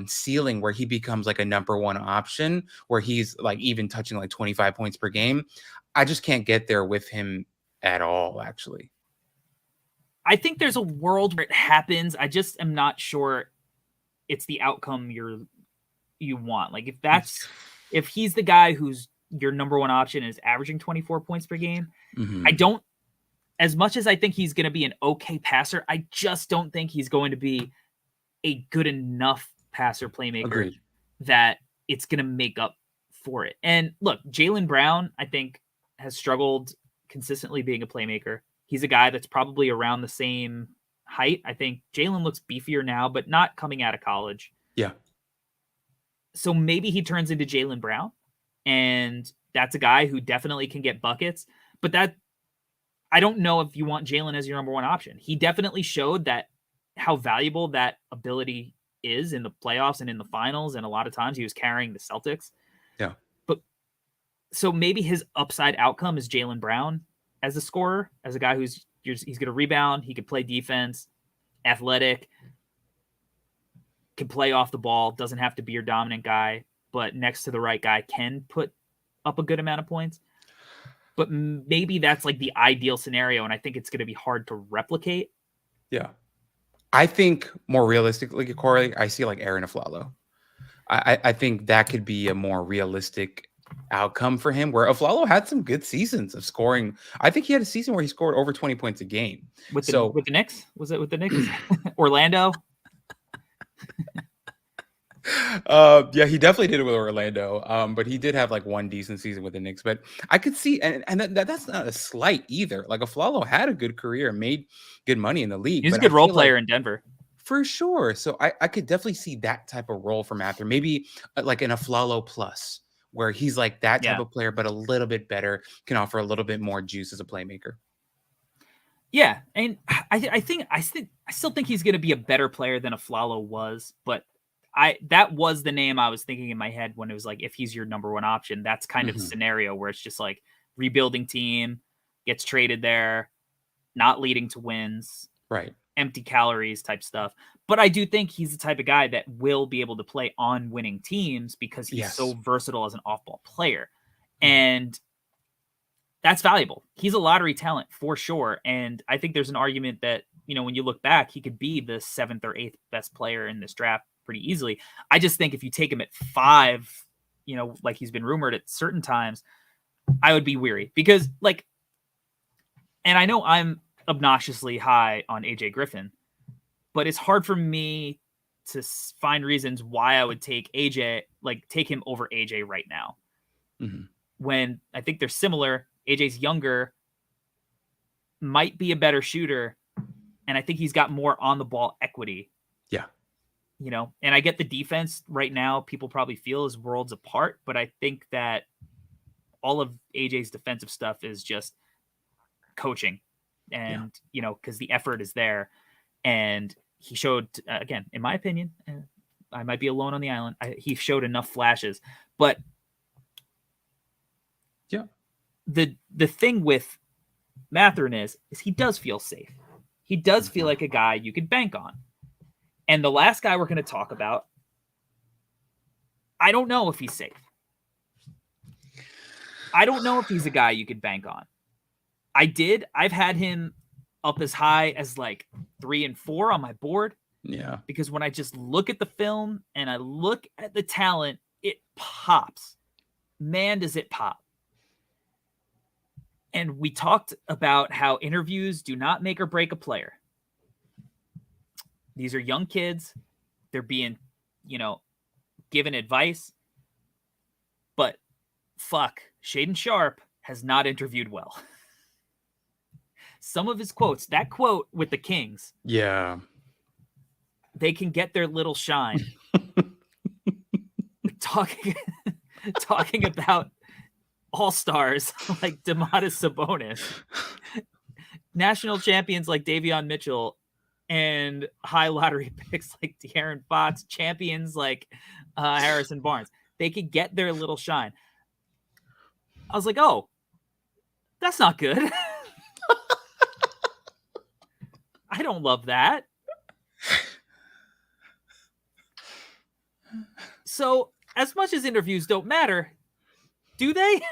ceiling where he becomes like a number one option, where he's like even touching like 25 points per game. I just can't get there with him at all, actually.
I think there's a world where it happens. I just am not sure it's the outcome you want. Like if he's the guy who's your number one option and is averaging 24 points per game, I don't, as much as I think he's going to be an okay passer, I just don't think he's going to be a good enough passer playmaker that it's going to make up for it. And look, Jaylen Brown, I think, has struggled consistently being a playmaker. He's a guy that's probably around the same height. I think Jaylen looks beefier now, but not coming out of college.
Yeah.
So maybe he turns into Jaylen Brown, and that's a guy who definitely can get buckets. But that, I don't know if you want Jaylen as your number one option. He definitely showed that how valuable that ability is in the playoffs and in the finals. And a lot of times he was carrying the Celtics.
Yeah.
But so maybe his upside outcome is Jaylen Brown as a scorer, as a guy he's going to rebound. He can play defense, athletic, can play off the ball, doesn't have to be your dominant guy, but next to the right guy can put up a good amount of points. But maybe that's like the ideal scenario. And I think it's going to be hard to replicate.
Yeah. I think more realistically, Corey, I see like Aaron Aflalo. I think that could be a more realistic outcome for him, where Aflalo had some good seasons of scoring. I think he had a season where he scored over 20 points a game.
With the Knicks? Was it with the Knicks? Orlando?
Yeah, he definitely did it with Orlando. But he did have like one decent season with the Knicks. But I could see, and that's not a slight either. Like Aflalo had a good career, made good money in the league.
He's a
but
good
I
role
feel
player
like,
in Denver.
for sure. So I could definitely see that type of role for Mathurin. Maybe like an Aflalo plus, where he's like that type of player, but a little bit better, can offer a little bit more juice as a playmaker.
Yeah, and I still think he's going to be a better player than Aflalo was, but that was the name I was thinking in my head when it was like, if he's your number one option, that's kind of a scenario where it's just like rebuilding team, gets traded there, not leading to wins,
right?
Empty calories type stuff. But I do think he's the type of guy that will be able to play on winning teams because he's so versatile as an off-ball player. And that's valuable. He's a lottery talent for sure. And I think there's an argument that, when you look back, he could be the 7th or 8th best player in this draft pretty easily. I just think if you take him at 5, like he's been rumored at certain times, I would be weary because and I know I'm obnoxiously high on AJ Griffin, but it's hard for me to find reasons why I would take him over AJ right now. When I think they're similar. AJ's younger, might be a better shooter, and I think he's got more on the ball equity.
Yeah.
And I get the defense right now, people probably feel is worlds apart, but I think that all of AJ's defensive stuff is just coaching and, because the effort is there. And he showed, again, in my opinion, I might be alone on the island. He showed enough flashes, but the thing with Mathurin is he does feel safe. He does feel like a guy you could bank on. And the last guy we're going to talk about, I don't know if he's safe. I don't know if he's a guy you could bank on. I've had him up as high as like 3 and 4 on my board.
Yeah.
Because when I just look at the film and I look at the talent, it pops. Man, does it pop. And we talked about how interviews do not make or break a player. These are young kids. They're being, given advice. But fuck, Shaedon Sharpe has not interviewed well. Some of his quotes, that quote with the Kings.
Yeah.
They can get their little shine. Talking about all-stars like Domantas Sabonis, national champions like Davion Mitchell, and high lottery picks like De'Aaron Fox, champions like Harrison Barnes. They could get their little shine. I was like, oh, that's not good. I don't love that. So as much as interviews don't matter, do they?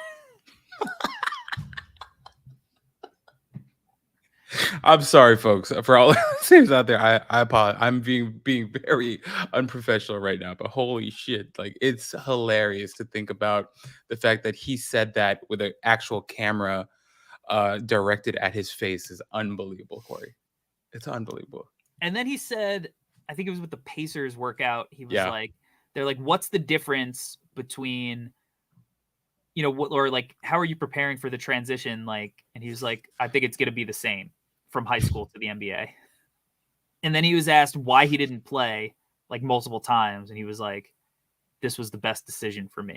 I'm sorry, folks, for all listeners out there. I apologize. I'm being very unprofessional right now, but holy shit, like it's hilarious to think about the fact that he said that with an actual camera directed at his face is unbelievable, Corey. It's unbelievable.
And then he said, I think it was with the Pacers workout. He was like, they're like, what's the difference between, or like, how are you preparing for the transition? Like, and he was like, I think it's going to be the same from high school to the NBA. And then he was asked why he didn't play like multiple times. And he was like, this was the best decision for me.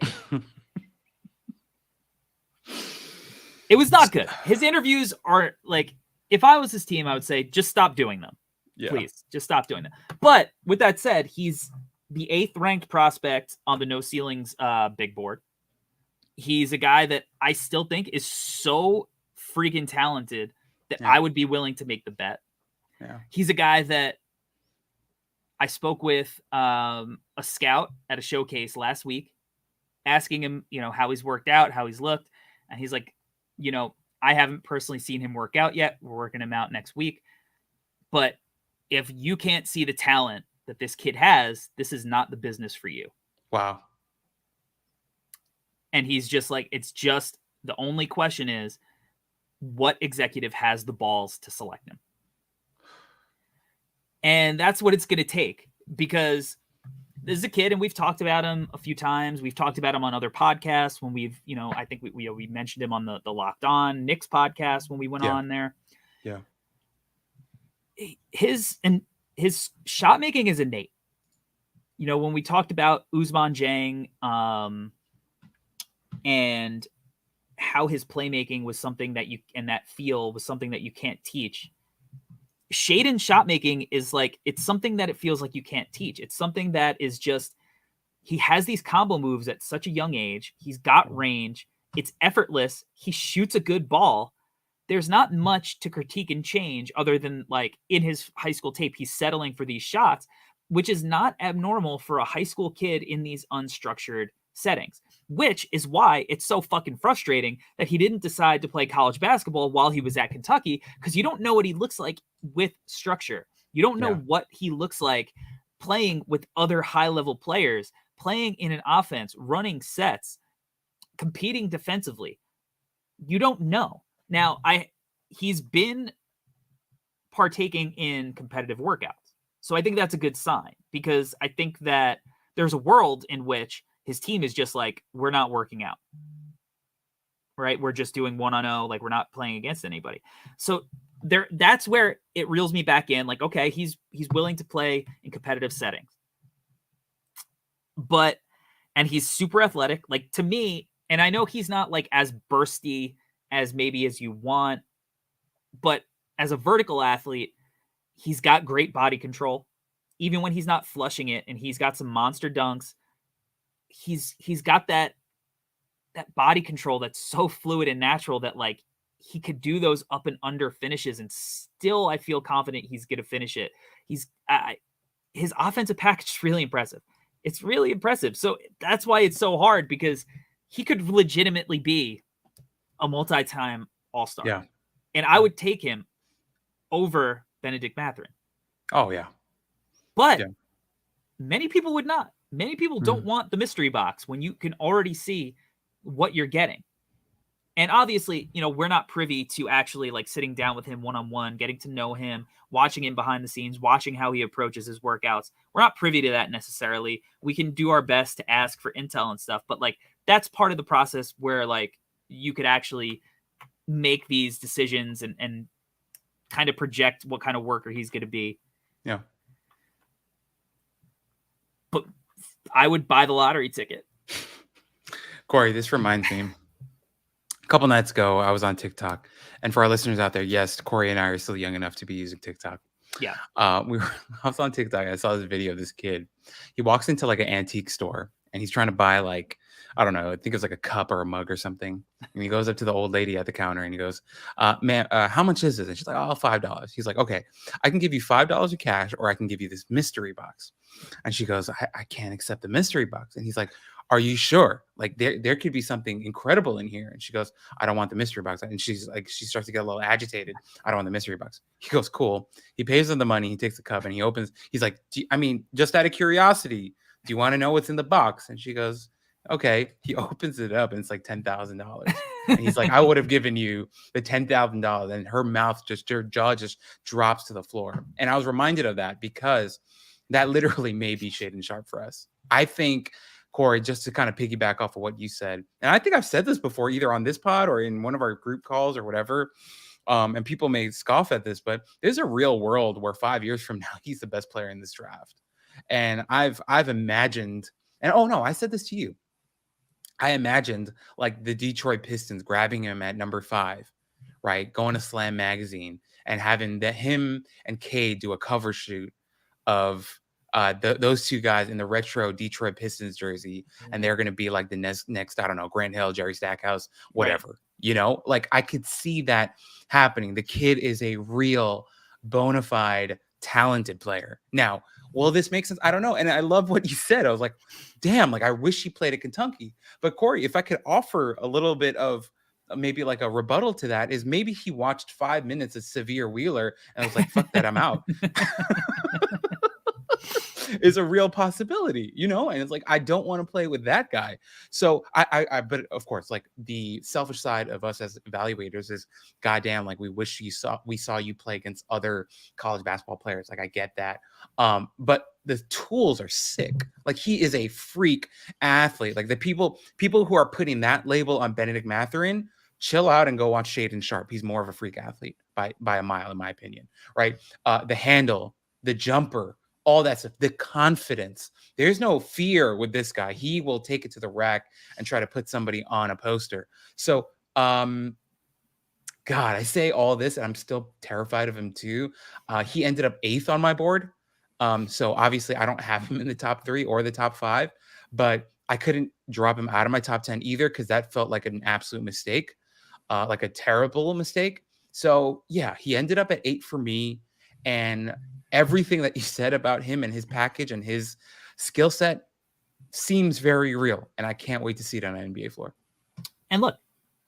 It was not good. His interviews are like, if I was his team, I would say, just stop doing them. Yeah. Please, just stop doing them. But with that said, he's the 8th ranked prospect on the No Ceilings big board. He's a guy that I still think is so freaking talented that I would be willing to make the bet.
Yeah.
He's a guy that I spoke with a scout at a showcase last week, asking him, how he's worked out, how he's looked. And he's like, I haven't personally seen him work out yet. We're working him out next week. But if you can't see the talent that this kid has, this is not the business for you.
Wow.
And he's just like, it's just, the only question is, what executive has the balls to select him? And that's what it's going to take, because this is a kid, and we've talked about him a few times. We've talked about him on other podcasts when we've, I think we mentioned him on the Locked On Knicks podcast when we went on there.
Yeah.
His shot making is innate. When we talked about Ousmane Dieng, and how his playmaking was something that that feel was something that you can't teach. Shaedon shot making is like, it's something that it feels like you can't teach. It's something that is just, he has these combo moves at such a young age. He's got range. It's effortless. He shoots a good ball. There's not much to critique and change other than, like, in his high school tape, he's settling for these shots, which is not abnormal for a high school kid in these unstructured settings, which is why it's so fucking frustrating that he didn't decide to play college basketball while he was at Kentucky, because you don't know what he looks like with structure. You don't know what he looks like playing with other high-level players, playing in an offense, running sets, competing defensively. You don't know. Now, he's been partaking in competitive workouts. So I think that's a good sign, because I think that there's a world in which his team is just like, we're not working out, right? We're just doing 1-on-0. Like, we're not playing against anybody. So that's where it reels me back in. Like, okay, he's willing to play in competitive settings, and he's super athletic. Like, to me, and I know he's not like as bursty as maybe as you want, but as a vertical athlete, he's got great body control, even when he's not flushing it, and he's got some monster dunks. He's got that body control that's so fluid and natural that, like, he could do those up and under finishes, and still I feel confident he's going to finish it. His offensive package is really impressive. It's really impressive. So that's why it's so hard, because he could legitimately be a multi-time All-Star.
Yeah.
And I would take him over Bennedict Mathurin.
Oh, yeah.
But many people would not. Many people don't want the mystery box when you can already see what you're getting. And obviously, we're not privy to actually, like, sitting down with him one-on-one, getting to know him, watching him behind the scenes, watching how he approaches his workouts. We're not privy to that necessarily. We can do our best to ask for intel and stuff, but, like, that's part of the process where, like, you could actually make these decisions and kind of project what kind of worker he's going to be.
Yeah.
But I would buy the lottery ticket.
Corey, this reminds me. A couple nights ago, I was on TikTok. And for our listeners out there, yes, Corey and I are still young enough to be using TikTok.
Yeah.
I was on TikTok and I saw this video of this kid. He walks into like an antique store and he's trying to buy, like, I don't know, I think it was like a cup or a mug or something. And he goes up to the old lady at the counter and he goes, ma'am, how much is this? And she's like, oh, $5. He's like, okay, I can give you $5 in cash, or I can give you this mystery box. And she goes, I can't accept the mystery box. And he's like, are you sure? Like, there could be something incredible in here. And she goes, I don't want the mystery box. And she's like, she starts to get a little agitated. I don't want the mystery box. He goes, cool. He pays them the money. He takes the cup and he opens. He's like, just out of curiosity, do you want to know what's in the box? And she goes, okay. He opens it up and it's like $10,000. And he's like, I would have given you the $10,000. And her jaw just drops to the floor. And I was reminded of that because that literally may be Shaedon Sharpe for us. I think, Corey, just to kind of piggyback off of what you said, and I think I've said this before, either on this pod or in one of our group calls or whatever, and people may scoff at this, but there's a real world where 5 years from now, he's the best player in this draft. And I've imagined, and oh no, I said this to you. I imagined like the Detroit Pistons grabbing him at number 5, right? Going to Slam Magazine and having him and Cade do a cover shoot of those two guys in the retro Detroit Pistons jersey, and they're going to be like the next, I don't know, Grant Hill, Jerry Stackhouse, whatever, right. Like I could see that happening. The kid is a real bona fide talented player. Now, will this make sense? I don't know. And I love what you said. I was like, damn, like I wish he played at Kentucky. But Corey, if I could offer a little bit of maybe like a rebuttal to that is maybe he watched 5 minutes of Severe Wheeler and was like, fuck that, I'm out. Is a real possibility, you know? And it's like, I don't want to play with that guy. So but of course, like the selfish side of us as evaluators is, goddamn, like we wish we saw you play against other college basketball players. Like I get that. But the tools are sick. Like he is a freak athlete. Like the people who are putting that label on Bennedict Mathurin, chill out and go watch Shaedon Sharpe. He's more of a freak athlete by a mile, in my opinion. Right? The handle, the jumper, all that stuff, the confidence. There's no fear with this guy. He will take it to the rack and try to put somebody on a poster. So, God, I say all this and I'm still terrified of him too. He ended up 8th on my board. So obviously I don't have him in the top 3 or the top 5, but I couldn't drop him out of my top 10 either, because that felt like an absolute mistake, like a terrible mistake. So yeah, he ended up at 8 for me. And everything that you said about him and his package and his skill set seems very real. And I can't wait to see it on an NBA floor.
And look,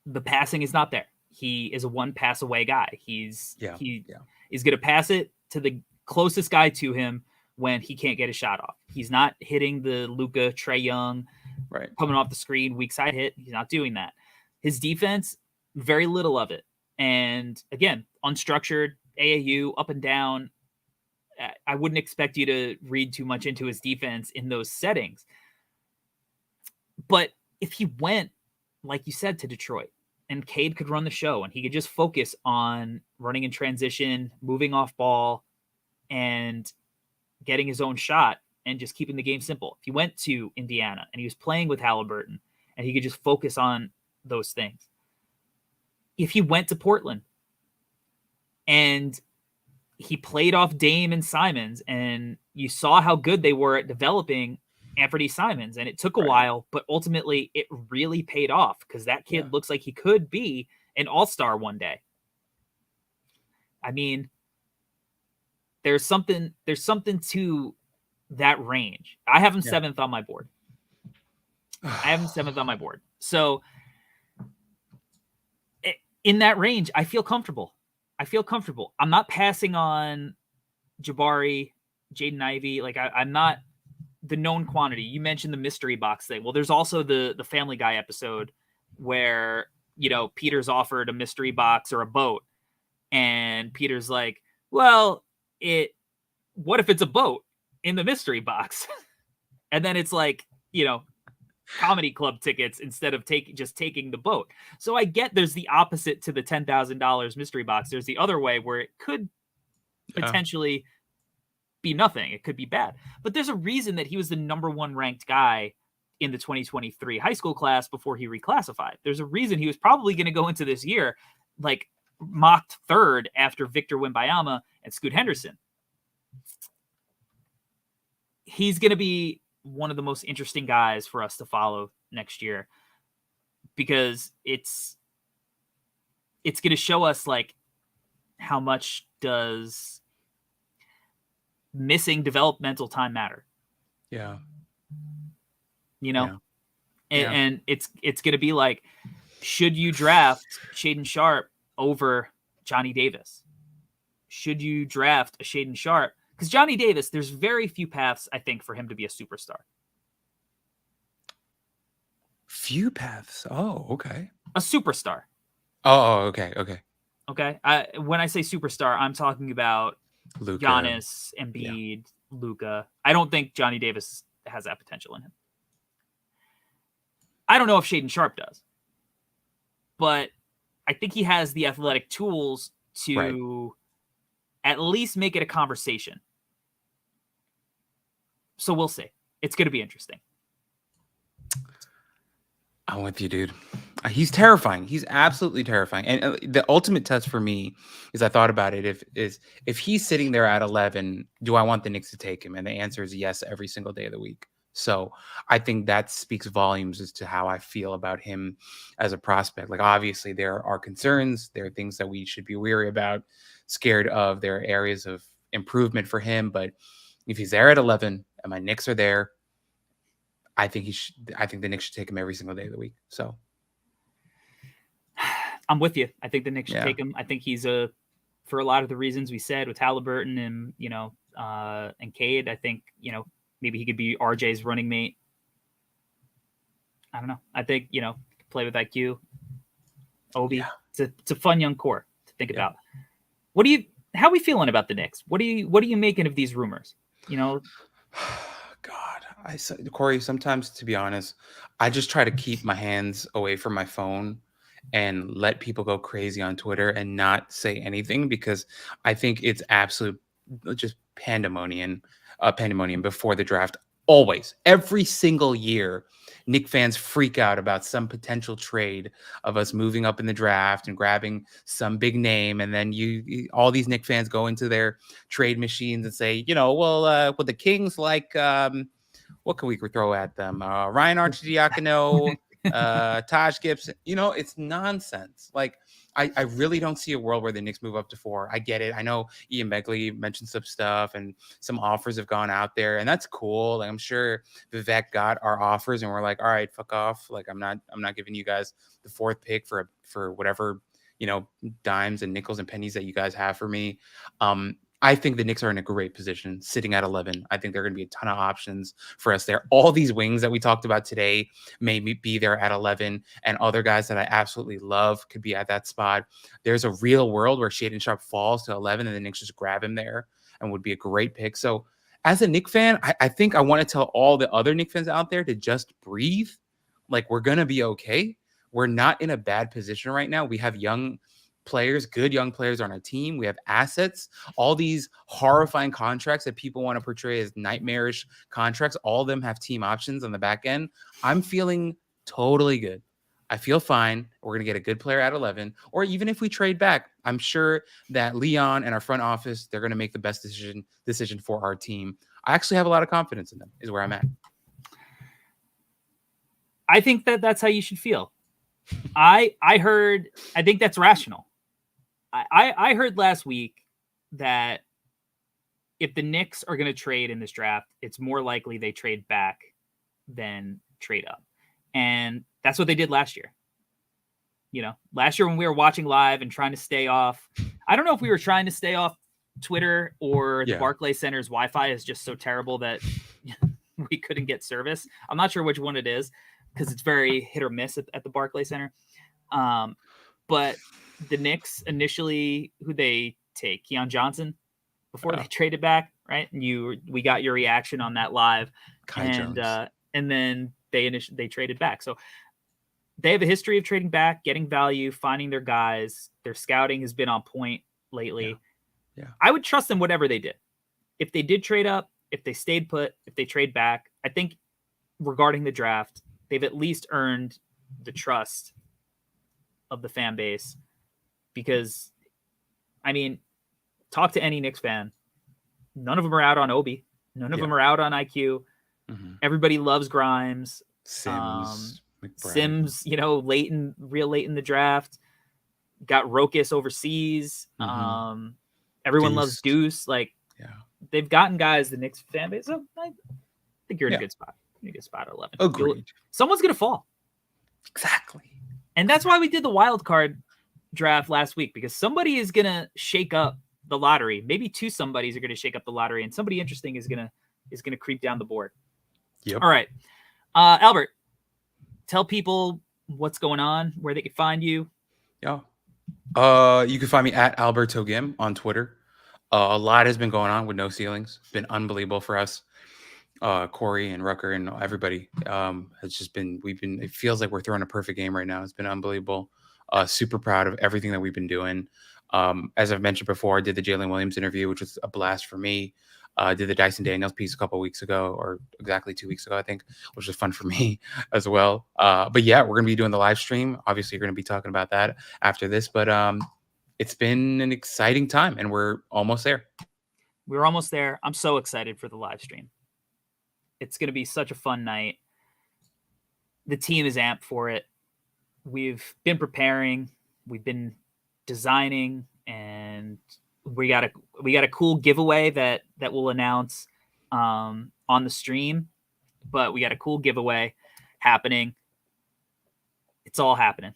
the passing is not there. He is a one pass away guy. He's going to pass it to the closest guy to him when he can't get a shot off. He's not hitting the Luka, Trae Young,
right,
coming off the screen, weak side hit. He's not doing that. His defense, very little of it. And again, unstructured, AAU, up and down. I wouldn't expect you to read too much into his defense in those settings. But if he went, like you said, to Detroit, and Cade could run the show and he could just focus on running in transition, moving off ball, and getting his own shot and just keeping the game simple. If he went to Indiana and he was playing with Halliburton and he could just focus on those things. If he went to Portland and he played off Dame and Simons, and you saw how good they were at developing Anthony Simons, and it took a while, but ultimately it really paid off because that kid looks like he could be an all-star one day. I mean, there's something to that range. I have him 7th on my board. So in that range, I feel comfortable. I'm not passing on Jabari, Jaden Ivey. Like I'm not the known quantity. You mentioned the mystery box thing. Well, there's also the Family Guy episode where, you know, Peter's offered a mystery box or a boat. And Peter's like, well, what if it's a boat in the mystery box? And then it's like, you know, comedy club tickets instead of taking the boat. So I get there's the opposite to the $10,000 mystery box. There's the other way where it could potentially be nothing. It could be bad. But there's a reason that he was the number 1 ranked guy in the 2023 high school class before he reclassified. There's a reason he was probably going to go into this year like mocked 3rd after Victor Wembanyama and Scoot Henderson. He's going to be one of the most interesting guys for us to follow next year because it's going to show us like how much does missing developmental time matter.
Yeah.
You know, and it's going to be like, should you draft Shaedon Sharpe over Johnny Davis? Should you draft a Shaedon Sharpe? Because Johnny Davis, there's very few paths, I think, for him to be a superstar.
Few paths. Oh, okay.
A superstar.
Oh, okay.
Okay. When I say superstar, I'm talking about
Luka,
Giannis, Embiid, Luka. I don't think Johnny Davis has that potential in him. I don't know if Shaedon Sharpe does, but I think he has the athletic tools to at least make it a conversation. So we'll see. It's going to be interesting.
I'm with you, dude. He's terrifying. He's absolutely terrifying. And the ultimate test for me is, I thought about it, if he's sitting there at 11, do I want the Knicks to take him? And the answer is yes, every single day of the week. So I think that speaks volumes as to how I feel about him as a prospect. Like, obviously there are concerns. There are things that we should be wary about, scared of. There are areas of improvement for him. But if he's there at 11 and my Knicks are there, I think the Knicks should take him every single day of the week. So
I'm with you. I think the Knicks should
Yeah.
take him. I think he's for a lot of the reasons we said with Halliburton and, and Cade, I think, maybe he could be RJ's running mate. I don't know. I think, play with IQ, Obi.
Yeah.
It's a fun young core to think about. How are we feeling about the Knicks? What are you making of these rumors?
God, Corey, sometimes, to be honest, I just try to keep my hands away from my phone and let people go crazy on Twitter and not say anything, because I think it's absolute just pandemonium before the draft. Always, every single year, Knicks fans freak out about some potential trade of us moving up in the draft and grabbing some big name, and then all these Knicks fans go into their trade machines and say, would the Kings like what can we throw at them? Ryan Arcidiacono, Taj Gibson. It's nonsense. Like, I really don't see a world where the Knicks move up to 4. I get it. I know Ian Begley mentioned some stuff and some offers have gone out there, and that's cool. Like, I'm sure Vivek got our offers and we're like, all right, fuck off. Like, I'm not giving you guys the 4th pick for whatever, dimes and nickels and pennies that you guys have for me. I think the Knicks are in a great position sitting at 11. I think there are going to be a ton of options for us there. All these wings that we talked about today may be there at 11, and other guys that I absolutely love could be at that spot. There's a real world where Shaedon Sharpe falls to 11 and the Knicks just grab him there and would be a great pick. So as a Knicks fan, I think I want to tell all the other Knicks fans out there to just breathe. Like, we're going to be okay. We're not in a bad position right now. We have good young players on our team. We have assets. All these horrifying contracts that people want to portray as nightmarish contracts, all of them have team options on the back end. I'm feeling totally good. I feel fine. We're going to get a good player at 11. Or even if we trade back, I'm sure that Leon and our front office, they're going to make the best decision for our team. I actually have a lot of confidence in them, is where I'm at.
I think that's how you should feel. I think that's rational. I heard last week that if the Knicks are going to trade in this draft, it's more likely they trade back than trade up. And that's what they did last year. Last year when we were watching live and trying to stay off, I don't know if we were trying to stay off Twitter or the Barclays Center's Wi-Fi is just so terrible that we couldn't get service. I'm not sure which one it is because it's very hit or miss at the Barclays Center. But the Knicks initially, who they take, Keon Johnson, before they traded back, right? And we got your reaction on that live, and then they traded back. So they have a history of trading back, getting value, finding their guys. Their scouting has been on point lately.
Yeah.
I would trust them whatever they did. If they did trade up, if they stayed put, if they trade back, I think regarding the draft, they've at least earned the trust of the fan base. Because, talk to any Knicks fan. None of them are out on Obi. None of them are out on IQ. Mm-hmm. Everybody loves Grimes.
Sims,
real late in the draft. Got Rokas overseas. Mm-hmm. Everyone loves Deuce. They've gotten guys, the Knicks fan base. So I think you're in a good spot. You're in a good spot at 11.
Agreed.
Someone's going to fall.
Exactly.
And that's why we did the wild card draft last week, because somebody is going to shake up the lottery. Maybe two somebodies are going to shake up the lottery, and somebody interesting is going to creep down the board.
Yep.
All right. Albert, tell people what's going on, where they can find you.
Yeah. You can find me at Alberto Gim on Twitter. A lot has been going on with No Ceilings. It's been unbelievable for us. Corey and Rucker and everybody. It's just been, it feels like we're throwing a perfect game right now. It's been unbelievable. Super proud of everything that we've been doing. As I've mentioned before, I did the Jalen Williams interview, which was a blast for me. Did the Dyson Daniels piece a couple of weeks ago, or exactly 2 weeks ago, I think, which was fun for me as well. But yeah, we're going to be doing the live stream. Obviously, you're going to be talking about that after this, but it's been an exciting time and we're almost there.
We're almost there. I'm so excited for the live stream. It's going to be such a fun night. The team is amped for it. We've been preparing. We've been designing, and we got a cool giveaway that we'll announce on the stream. But we got a cool giveaway happening. It's all happening.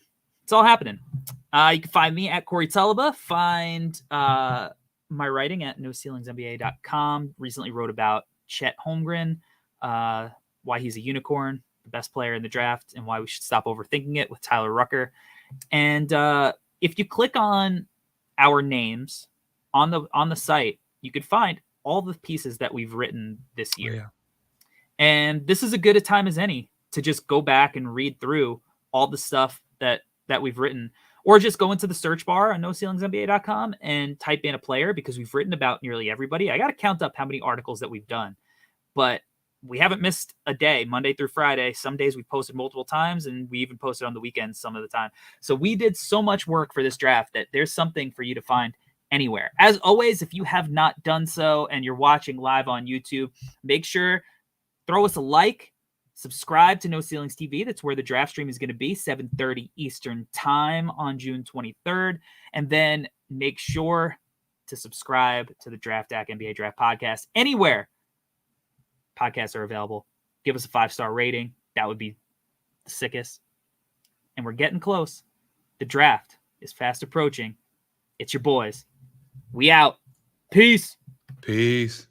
You can find me at Corey Tulaba. Find my writing at NoCeilingsNBA.com. Recently wrote about Chet Holmgren, why he's a unicorn, the best player in the draft, and why we should stop overthinking it with Tyler Rucker. And if you click on our names on the site, you could find all the pieces that we've written this year.
Oh, yeah.
And this is as good a time as any to just go back and read through all the stuff that we've written, or just go into the search bar on NoCeilingsNBA.com and type in a player, because we've written about nearly everybody. I got to count up how many articles that we've done, but we haven't missed a day, Monday through Friday. Some days we've posted multiple times, and we even posted on the weekends some of the time. So we did so much work for this draft that there's something for you to find anywhere. As always, if you have not done so and you're watching live on YouTube, make sure throw us a like, subscribe to No Ceilings TV. That's where the draft stream is going to be, 7:30 Eastern time on June 23rd. And then make sure to subscribe to the Draftdaq NBA Draft Podcast anywhere podcasts are available. Give us a 5-star rating. That would be the sickest. And we're getting close. The draft is fast approaching. It's your boys. We out. Peace.
Peace.